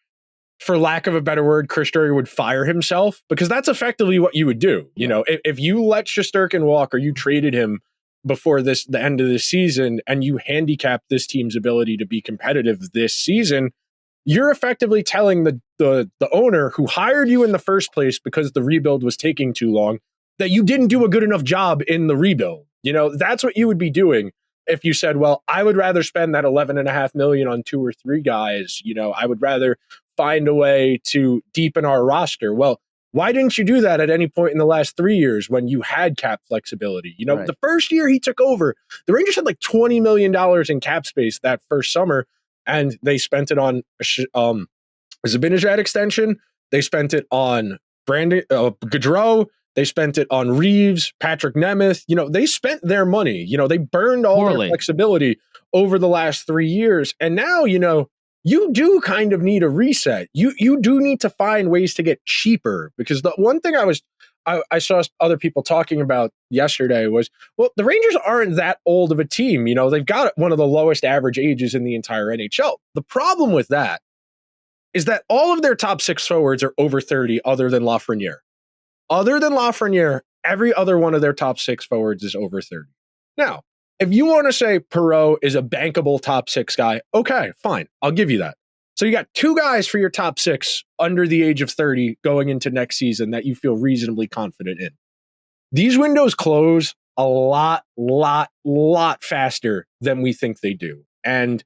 [SPEAKER 2] for lack of a better word, Chris Drury would fire himself, because that's effectively what you would do. If you let Shesterkin walk or you traded him before the end of the season and you handicap this team's ability to be competitive this season, you're effectively telling the owner who hired you in the first place because the rebuild was taking too long that you didn't do a good enough job in the rebuild. That's what you would be doing if you said, well, I would rather spend that $11.5 million on 2 or 3 guys. I would rather find a way to deepen our roster. Well, why didn't you do that at any point in the last 3 years when you had cap flexibility?
[SPEAKER 1] Right.
[SPEAKER 2] The first year he took over, the Rangers had $20 million in cap space that first summer. And they spent it on Zibanejad extension. They spent it on Brandon Gaudreau. They spent it on Reeves, Patrick Nemeth. They spent their money. They burned all their flexibility over the last 3 years. And now, you do kind of need a reset. You do need to find ways to get cheaper, because the one thing I saw other people talking about yesterday was, well, the Rangers aren't that old of a team. They've got one of the lowest average ages in the entire NHL. The problem with that is that all of their top 6 forwards are over 30 other than Lafreniere. Other than Lafreniere, every other one of their top 6 forwards is over 30. Now, if you want to say Perot is a bankable top 6 guy, okay, fine. I'll give you that. So you got 2 guys for your top 6 under the age of 30 going into next season that you feel reasonably confident in. These windows close a lot faster than we think they do. And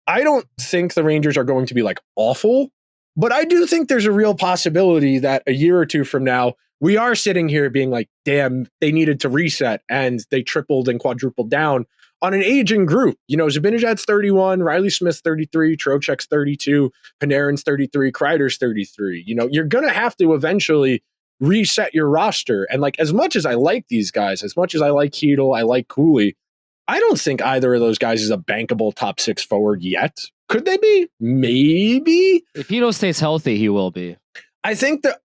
[SPEAKER 2] I don't think the Rangers are going to be like awful, but I do think there's a real possibility that a year or two from now, we are sitting here being like, damn, they needed to reset and they tripled and quadrupled down on an aging group. You know, Zibanejad's 31, Riley Smith's 33, Trocheck's 32, Panarin's 33, Kreider's 33. You know, you're going to have to eventually reset your roster. And like, as much as I like these guys, as much as I like Hedl, I like Cooley, I don't think either of those guys is a bankable top 6 forward yet. Could they be? Maybe.
[SPEAKER 1] If Hedl stays healthy, he will be.
[SPEAKER 2] I think that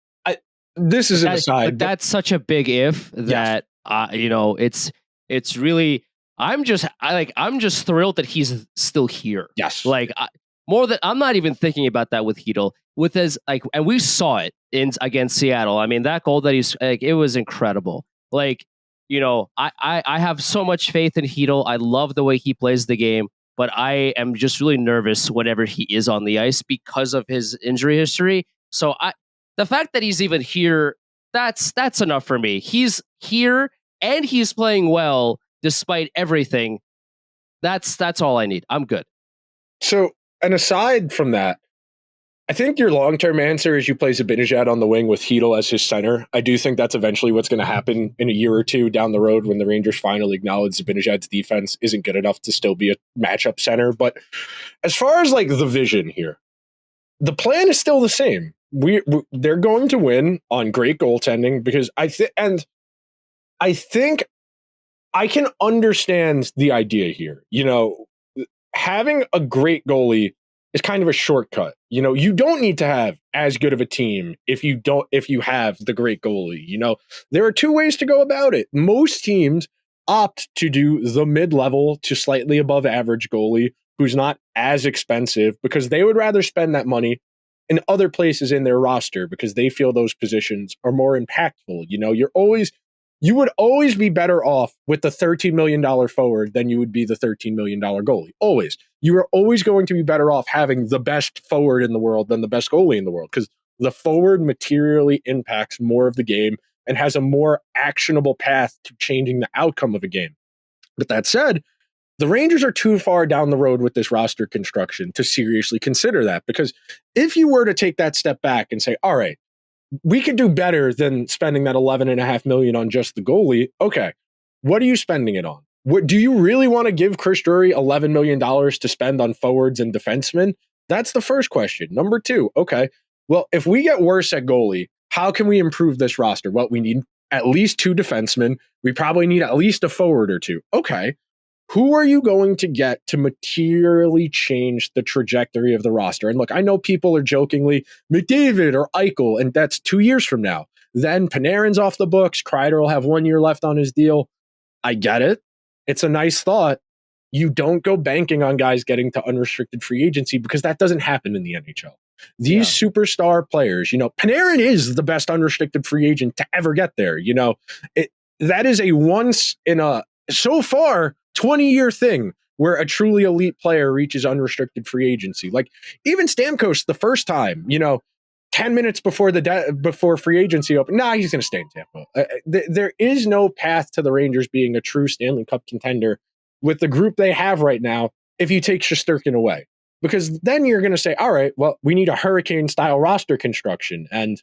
[SPEAKER 2] this is an aside.
[SPEAKER 1] But that's such a big if that you know, it's really. I'm just thrilled that he's still here.
[SPEAKER 2] Yes.
[SPEAKER 1] Like more than I'm not even thinking about that with Hedl. With his and we saw it against Seattle. I mean, that goal that he's like, it was incredible. Like, you know, I have so much faith in Hedl. I love the way he plays the game, but I am just really nervous whenever he is on the ice because of his injury history. So the fact that he's even here, that's enough for me. He's here and he's playing well despite everything. That's all I need. I'm good.
[SPEAKER 2] So, and aside from that, I think your long-term answer is you play Zibanejad on the wing with Hedl as his center. I do think that's eventually what's going to happen in a year or two down the road when the Rangers finally acknowledge Zibanejad's defense isn't good enough to still be a matchup center. But as far as like the vision here, the plan is still the same. They're going to win on great goaltending because I think I can understand the idea here. You know, having a great goalie is kind of a shortcut. You know, you don't need to have as good of a team if you have the great goalie. You know, there are 2 ways to go about it. Most teams opt to do the mid-level to slightly above average goalie who's not as expensive because they would rather spend that money in other places in their roster because they feel those positions are more impactful. You know, you would always be better off with the $13 million forward than you would be the $13 million goalie. Always. You are always going to be better off having the best forward in the world than the best goalie in the world because the forward materially impacts more of the game and has a more actionable path to changing the outcome of a game. But that said, the Rangers are too far down the road with this roster construction to seriously consider that because if you were to take that step back and say, all right, we could do better than spending that $11.5 million on just the goalie. Okay, what are you spending it on? What do you really want to give Chris Drury $11 million to spend on forwards and defensemen? That's the first question. Number 2, okay, well, if we get worse at goalie, how can we improve this roster? Well, we need at least 2 defensemen. We probably need at least a forward or 2. Okay, who are you going to get to materially change the trajectory of the roster? And look, I know people are jokingly McDavid or Eichel, and that's 2 years from now. Then Panarin's off the books. Kreider will have 1 year left on his deal. I get it. It's a nice thought. You don't go banking on guys getting to unrestricted free agency because that doesn't happen in the NHL. These superstar players, you know, Panarin is the best unrestricted free agent to ever get there. You know, that is a once in a, so far, 20-year thing where a truly elite player reaches unrestricted free agency. Like even Stamkos the first time, you know, 10 minutes before before free agency opened, he's going to stay in Tampa. There is no path to the Rangers being a true Stanley Cup contender with the group they have right now if you take Shesterkin away. Because then you're going to say, all right, well, we need a hurricane-style roster construction. And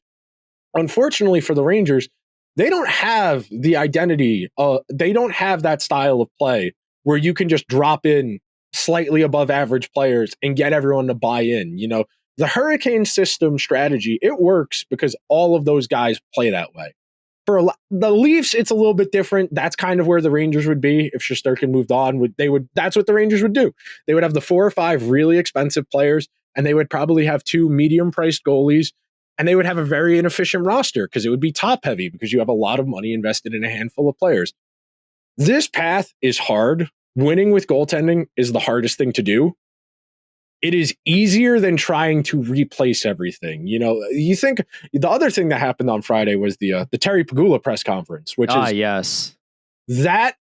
[SPEAKER 2] unfortunately for the Rangers, they don't have the identity. They don't have that style of play where you can just drop in slightly above average players and get everyone to buy in. You know, the hurricane system strategy, it works because all of those guys play that way. For the Leafs, it's a little bit different. That's kind of where the Rangers would be if Shesterkin moved on. That's what the Rangers would do. They would have the 4 or 5 really expensive players, and they would probably have 2 medium-priced goalies, and they would have a very inefficient roster because it would be top-heavy because you have a lot of money invested in a handful of players. This path is hard. Winning with goaltending is the hardest thing to do. It is easier than trying to replace everything. You know, you think the other thing that happened on Friday was the Terry Pegula press conference, which is
[SPEAKER 1] yes,
[SPEAKER 2] that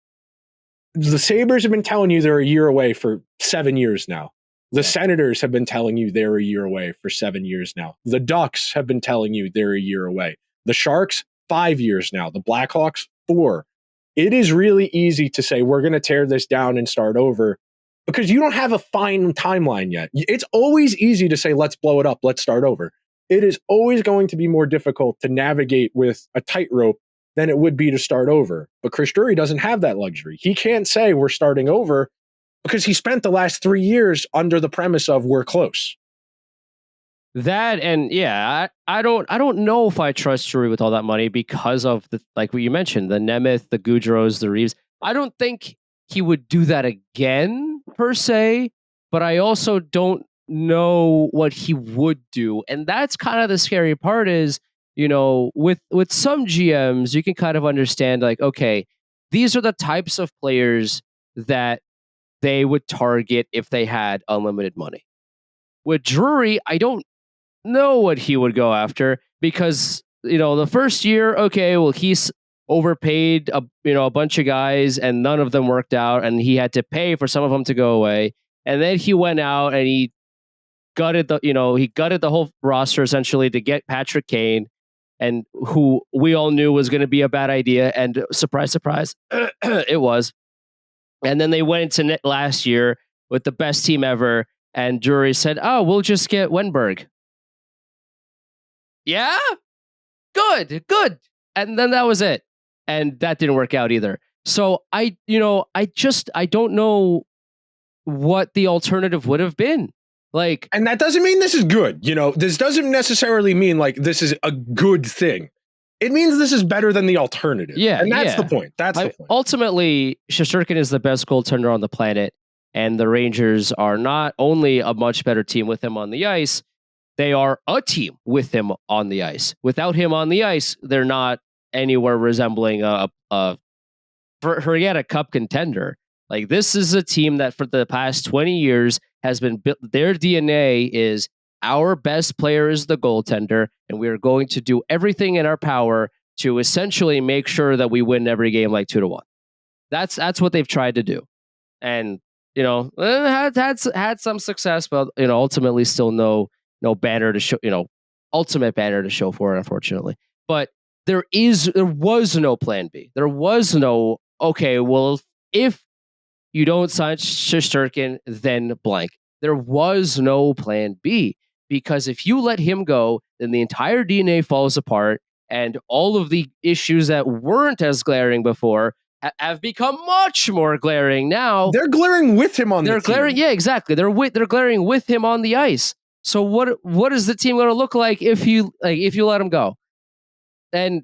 [SPEAKER 2] the Sabres have been telling you they're a year away for 7 years now. The
[SPEAKER 1] Yeah.
[SPEAKER 2] Senators have been telling you they're a year away for 7 years now. The Ducks have been telling you they're a year away. The Sharks, 5 years now. The Blackhawks, 4. It is really easy to say we're going to tear this down and start over because you don't have a fine timeline yet. It's always easy to say, let's blow it up, let's start over. It is always going to be more difficult to navigate with a tightrope than it would be to start over. But Chris Drury doesn't have that luxury. He can't say we're starting over because he spent the last 3 years under the premise of we're close.
[SPEAKER 1] That and yeah, I don't know if I trust Drury with all that money because of the like what you mentioned, the Nemeth, the Goudreaus, the Reeves. I don't think he would do that again per se, but I also don't know what he would do. And that's kind of the scary part is, with some GMs, you can kind of understand like, okay, these are the types of players that they would target if they had unlimited money. With Drury, I don't know what he would go after because the first year, okay, well he's overpaid a bunch of guys and none of them worked out, and he had to pay for some of them to go away, and then he went out and he gutted the whole roster essentially to get Patrick Kane, and who we all knew was going to be a bad idea, and surprise, surprise, it was. And then they went into last year with the best team ever, and Drury said, "Oh, we'll just get Wenberg." Yeah, good. And then that was it. And that didn't work out either. So I don't know what the alternative would have been. Like,
[SPEAKER 2] and that doesn't mean this is good. This doesn't necessarily mean like this is a good thing. It means this is better than the alternative.
[SPEAKER 1] Yeah.
[SPEAKER 2] And that's the point. That's the point.
[SPEAKER 1] Ultimately, Shesterkin is the best goaltender on the planet. And the Rangers are not only a much better team with him on the ice, they are a team with him on the ice. Without him on the ice, they're not anywhere resembling forget a cup contender. Like, this is a team that for the past 20 years has been built. Their DNA is our best player is the goaltender, and we are going to do everything in our power to essentially make sure that we win every game like 2-1. That's what they've tried to do, and had some success, but ultimately still no banner to show, ultimate banner to show for it, unfortunately. But there was no plan B. There was no, okay, well, if you don't sign Shesterkin, then blank. There was no plan B, because if you let him go, then the entire DNA falls apart, and all of the issues that weren't as glaring before have become much more glaring now.
[SPEAKER 2] They're glaring with him on the team.
[SPEAKER 1] They're glaring, yeah, exactly. They're glaring with him on the ice. So what is the team going to look like if you let him go? And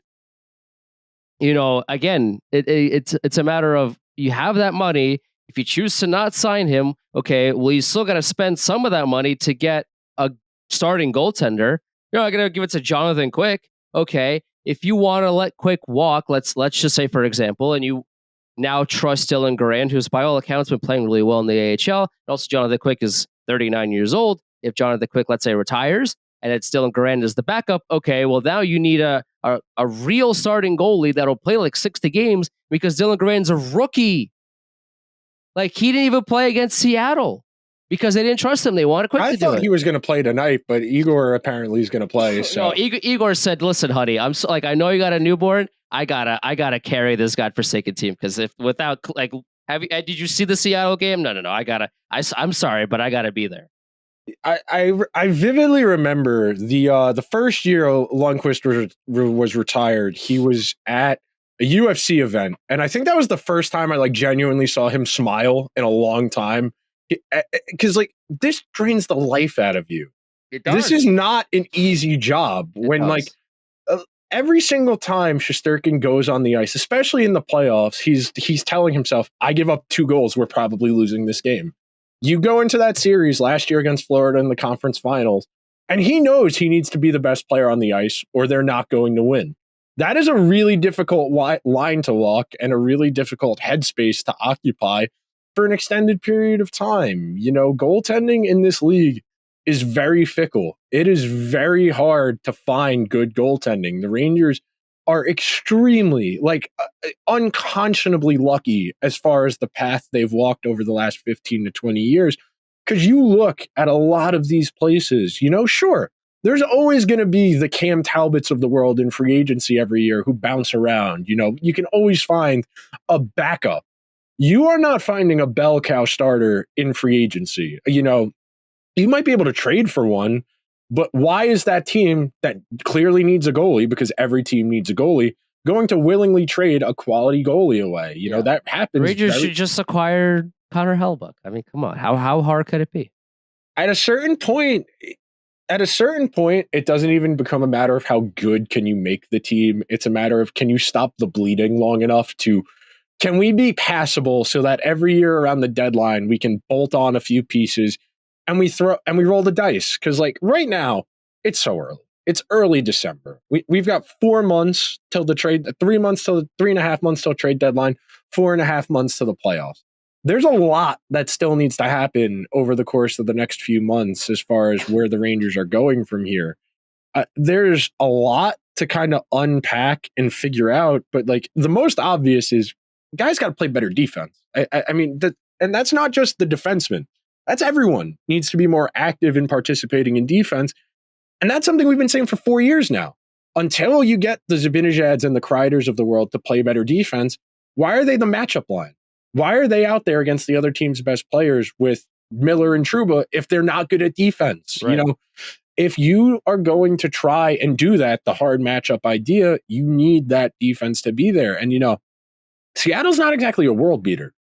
[SPEAKER 1] again, it's a matter of, you have that money. If you choose to not sign him, okay, well, you still got to spend some of that money to get a starting goaltender. You're not going to give it to Jonathan Quick. Okay, if you want to let Quick walk, let's just say, for example, and you now trust Dylan Garand, who's by all accounts been playing really well in the AHL. And also, Jonathan Quick is 39 years old. If Jonathan Quick, let's say, retires, and it's Dylan Garand as the backup, okay, well, now you need a real starting goalie that'll play like 60 games, because Dylan Garand's a rookie. Like, he didn't even play against Seattle because they didn't trust him. They wanted Quick to do it.
[SPEAKER 2] I thought he was going to play tonight, but Igor apparently is going to play. So.
[SPEAKER 1] No, Igor said, "Listen, honey, I know you got a newborn. I gotta carry this godforsaken team, because if without, like, did you see the Seattle game? No. I'm sorry, but I gotta be there."
[SPEAKER 2] I vividly remember the first year Lundqvist was retired. He was at a UFC event, and I think that was the first time I genuinely saw him smile in a long time. Because this drains the life out of you.
[SPEAKER 1] It does.
[SPEAKER 2] This is not an easy job. Every single time Shesterkin goes on the ice, especially in the playoffs, he's telling himself, "I give up 2 goals, we're probably losing this game." You go into that series last year against Florida in the conference finals, and he knows he needs to be the best player on the ice or they're not going to win. That is a really difficult line to walk and a really difficult headspace to occupy for an extended period of time. Goaltending in this league is very fickle. It is very hard to find good goaltending. The Rangers are extremely, unconscionably lucky as far as the path they've walked over the last 15 to 20 years. Because you look at a lot of these places, sure, there's always going to be the Cam Talbots of the world in free agency every year who bounce around. You can always find a backup. You are not finding a bell cow starter in free agency. You might be able to trade for one, but why is that team that clearly needs a goalie, because every team needs a goalie, going to willingly trade a quality goalie away? That happens.
[SPEAKER 1] Rangers should just acquire Connor Hellebuyck. I mean, come on. How hard could it be?
[SPEAKER 2] At a certain point, it doesn't even become a matter of how good can you make the team. It's a matter of, can you stop the bleeding long enough can we be passable so that every year around the deadline, we can bolt on a few pieces and we roll the dice? Because right now, it's so early. It's early December. We've got 4 months till the trade, 3 months till 3.5 months till trade deadline, 4.5 months to the playoffs. There's a lot that still needs to happen over the course of the next few months as far as where the Rangers are going from here. There's a lot to kind of unpack and figure out, but the most obvious is guys got to play better defense. I mean, and that's not just the defenseman. That's everyone needs to be more active in participating in defense. And that's something we've been saying for 4 years now. Until you get the Zibanejads and the Kreiders of the world to play better defense, why are they the matchup line? Why are they out there against the other team's best players with Miller and Trouba if they're not good at defense?
[SPEAKER 1] Right.
[SPEAKER 2] If you are going to try and do that, the hard matchup idea, you need that defense to be there. And, Seattle's not exactly a world beater.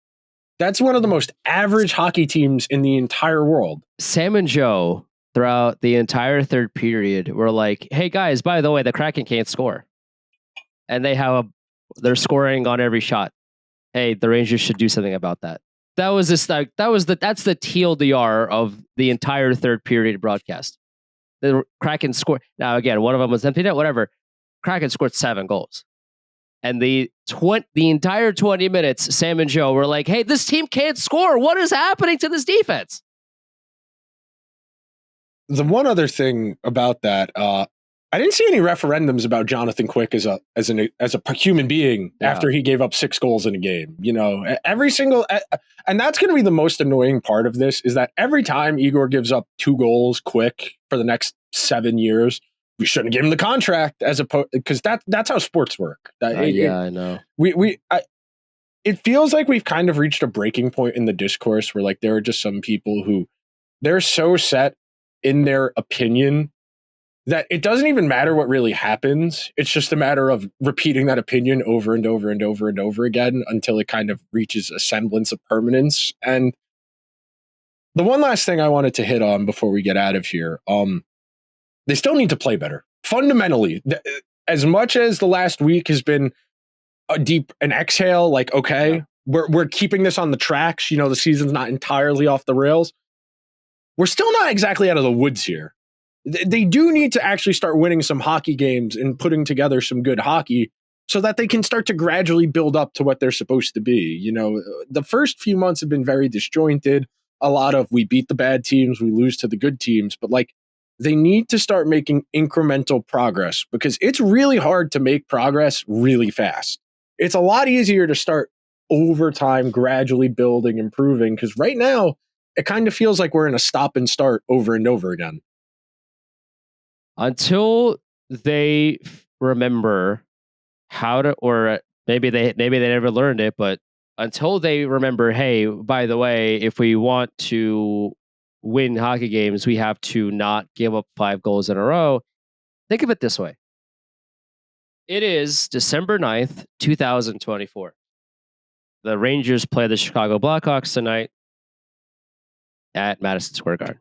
[SPEAKER 2] That's one of the most average hockey teams in the entire world.
[SPEAKER 1] Sam and Joe, throughout the entire third period, were like, hey, guys, by the way, the Kraken can't score. And they're scoring on every shot. Hey, the Rangers should do something about that. That's the TLDR of the entire third period broadcast. The Kraken scored. Now, again, one of them was empty net, whatever. Kraken scored 7 goals. And the entire 20 minutes, Sam and Joe were like, hey, this team can't score. What is happening to this defense?
[SPEAKER 2] The one other thing about that, I didn't see any referendums about Jonathan Quick as a human being after he gave up 6 goals in a game. Every single, and that's going to be the most annoying part of this, is that every time Igor gives up 2 goals quick for the next 7 years, we shouldn't give him the contract, because that's how sports work.
[SPEAKER 1] I know.
[SPEAKER 2] It feels like we've kind of reached a breaking point in the discourse where there are just some people who they're so set in their opinion that it doesn't even matter what really happens. It's just a matter of repeating that opinion over and over and over and over again until it kind of reaches a semblance of permanence. And the one last thing I wanted to hit on before we get out of here, they still need to play better. Fundamentally, as much as the last week has been an exhale, we're keeping this on the tracks. The season's not entirely off the rails. We're still not exactly out of the woods here. They do need to actually start winning some hockey games and putting together some good hockey so that they can start to gradually build up to what they're supposed to be. The first few months have been very disjointed. A lot of, we beat the bad teams, we lose to the good teams, but they need to start making incremental progress, because it's really hard to make progress really fast. It's a lot easier to start over time, gradually building, improving, because right now it kind of feels like we're in a stop and start over and over again.
[SPEAKER 1] Until they remember how to, or maybe they never learned it, but until they remember, hey, by the way, if we want to win hockey games, we have to not give up 5 goals in a row. Think of it this way. It is December 9th, 2024. The Rangers play the Chicago Blackhawks tonight at Madison Square Garden.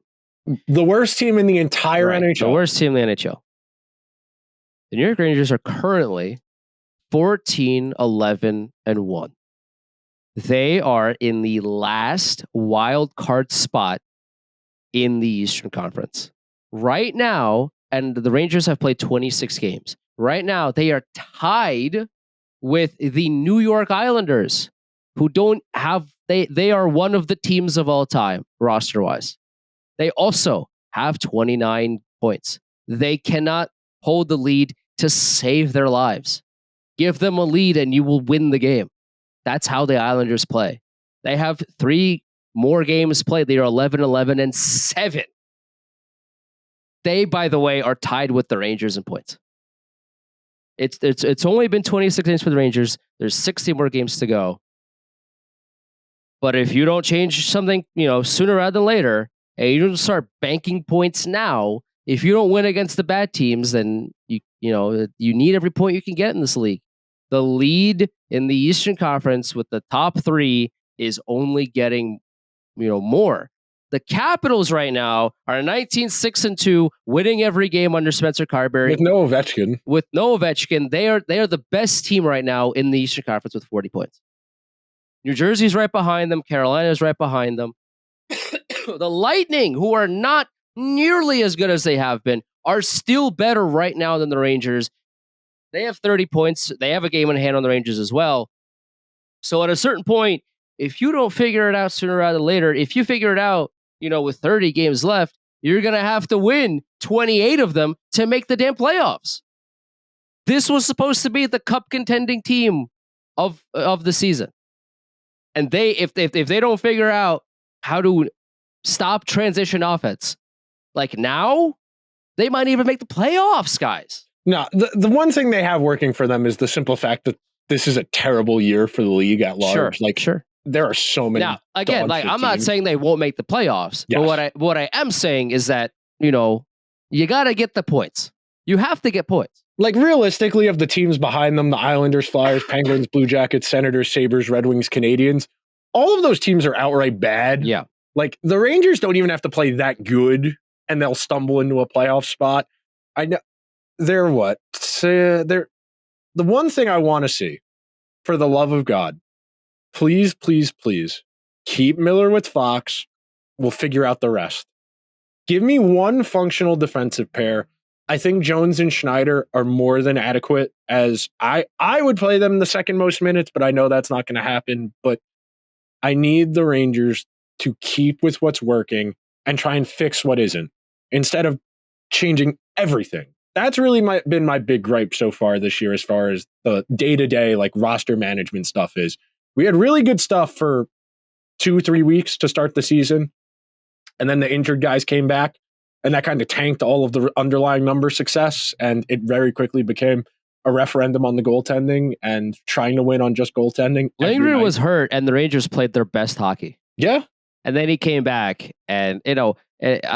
[SPEAKER 2] The worst team in the entire NHL.
[SPEAKER 1] The worst team in the NHL. The New York Rangers are currently 14-11-1. They are in the last wild card spot in the Eastern Conference. Right now, and the Rangers have played 26 games. Right now, they are tied with the New York Islanders, who don't have, they are one of the teams of all time, roster-wise. They also have 29 points. They cannot hold the lead to save their lives. Give them a lead and you will win the game. That's how the Islanders play. They have 3 more games played. They are 11-11-7. They, by the way, are tied with the Rangers in points. It's only been 26 games for the Rangers. There's 60 more games to go. But if you don't change something, sooner rather than later, and you don't start banking points now, if you don't win against the bad teams, then you need every point you can get in this league. The lead in the Eastern Conference with the top 3 is only getting, more. The Capitals right now are 19-6-2, winning every game under Spencer Carberry.
[SPEAKER 2] With no Ovechkin. They are the best team right now in the Eastern Conference with 40 points. New Jersey's right behind them. Carolina's right behind them. The Lightning, who are not nearly as good as they have been, are still better right now than the Rangers. They have 30 points. They have a game in hand on the Rangers as well. So at a certain point, if you don't figure it out sooner rather than later, if you figure it out, with 30 games left, you're going to have to win 28 of them to make the damn playoffs. This was supposed to be the cup contending team of the season. And if they don't figure out how to stop transition offense, like now, they might even make the playoffs, guys. No, the one thing they have working for them is the simple fact that this is a terrible year for the league at large.
[SPEAKER 1] Sure.
[SPEAKER 2] There are so many.
[SPEAKER 1] Now, again, I'm not saying they won't make the playoffs,
[SPEAKER 2] yes.
[SPEAKER 1] But what I am saying is that, you got to get the points. You have to get points.
[SPEAKER 2] Like, realistically, of the teams behind them, the Islanders, Flyers, Penguins, Blue Jackets, Senators, Sabres, Red Wings, Canadians, all of those teams are outright bad.
[SPEAKER 1] Yeah.
[SPEAKER 2] Like, the Rangers don't even have to play that good, and they'll stumble into a playoff spot. I know. They're what? The one thing I want to see, for the love of God, please, please, please, keep Miller with Fox. We'll figure out the rest. Give me one functional defensive pair. I think Jones and Schneider are more than adequate, as I would play them the second most minutes, but I know that's not going to happen. But I need the Rangers to keep with what's working and try and fix what isn't, instead of changing everything. That's really been my big gripe so far this year, as far as the day-to-day roster management stuff is. We had really good stuff for 2-3 weeks to start the season, and then the injured guys came back, and that kind of tanked all of the underlying number success, and it very quickly became a referendum on the goaltending and trying to win on just goaltending.
[SPEAKER 1] Lindgren was hurt, and the Rangers played their best hockey.
[SPEAKER 2] Yeah.
[SPEAKER 1] And then he came back, and, I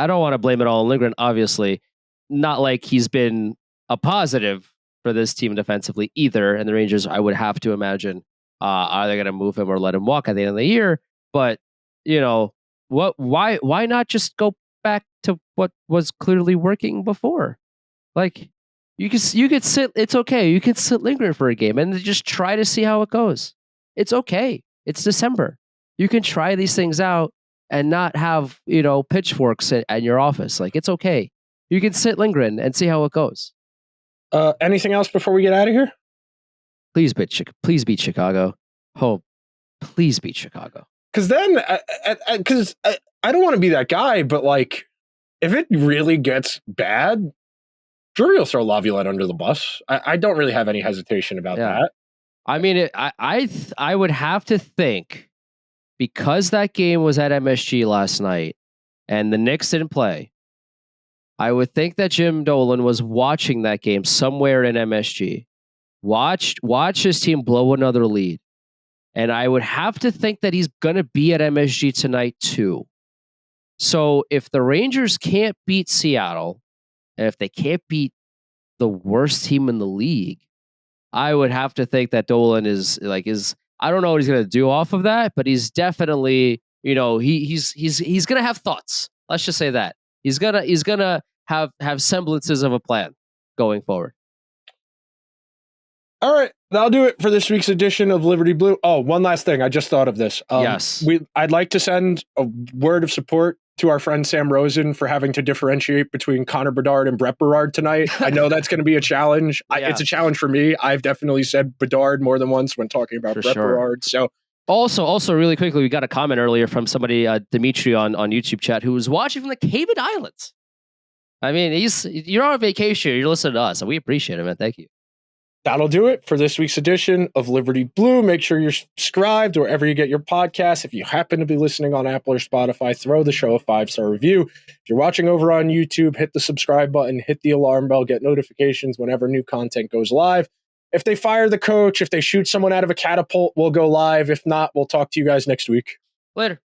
[SPEAKER 1] don't want to blame it all on Lindgren, obviously. Not like he's been a positive for this team defensively either. And the Rangers, I would have to imagine, are they going to move him or let him walk at the end of the year? But, why not just go back to what was clearly working before? Like, you could sit, it's okay. You could sit Lindgren for a game and just try to see how it goes. It's okay. It's December. You can try these things out and not have, pitchforks at your office. Like, it's okay. You can sit Lindgren and see how it goes.
[SPEAKER 2] Anything else before we get out of here?
[SPEAKER 1] Please beat Chicago. Oh, please beat Chicago.
[SPEAKER 2] Because then, I don't want to be that guy, but if it really gets bad, Drury will throw Laviolette under the bus. I don't really have any hesitation about that.
[SPEAKER 1] I mean, I would have to think, because that game was at MSG last night and the Knicks didn't play, I would think that Jim Dolan was watching that game somewhere in MSG. Watch his team blow another lead. And I would have to think that he's going to be at MSG tonight too. So if the Rangers can't beat Seattle, and if they can't beat the worst team in the league, I would have to think that Dolan is I don't know what he's going to do off of that, but he's definitely, he's going to have thoughts. Let's just say that. He's gonna have semblances of a plan going forward.
[SPEAKER 2] All right, that'll do it for this week's edition of Liberty Blue. Oh, one last thing. I just thought of this.
[SPEAKER 1] Yes.
[SPEAKER 2] I'd like to send a word of support to our friend Sam Rosen for having to differentiate between Connor Bedard and Brett Berard tonight. I know that's going to be a challenge. Yeah. It's a challenge for me. I've definitely said Bedard more than once when talking about Brett Berard. So. Also, really quickly, we got a comment earlier from somebody, Dimitri on YouTube chat, who was watching from the Cayman Islands. I mean, you're on vacation, you're listening to us, and we appreciate it, man. Thank you. that'll do it for this week's edition of Liberty Blue. Make sure you're subscribed wherever you get your podcasts. If you happen to be listening on Apple or Spotify, throw the show a 5-star review. If you're watching over on YouTube, hit the subscribe button, hit the alarm bell, get notifications whenever new content goes live. If they fire the coach, if they shoot someone out of a catapult, we'll go live. If not, we'll talk to you guys next week.
[SPEAKER 1] Later.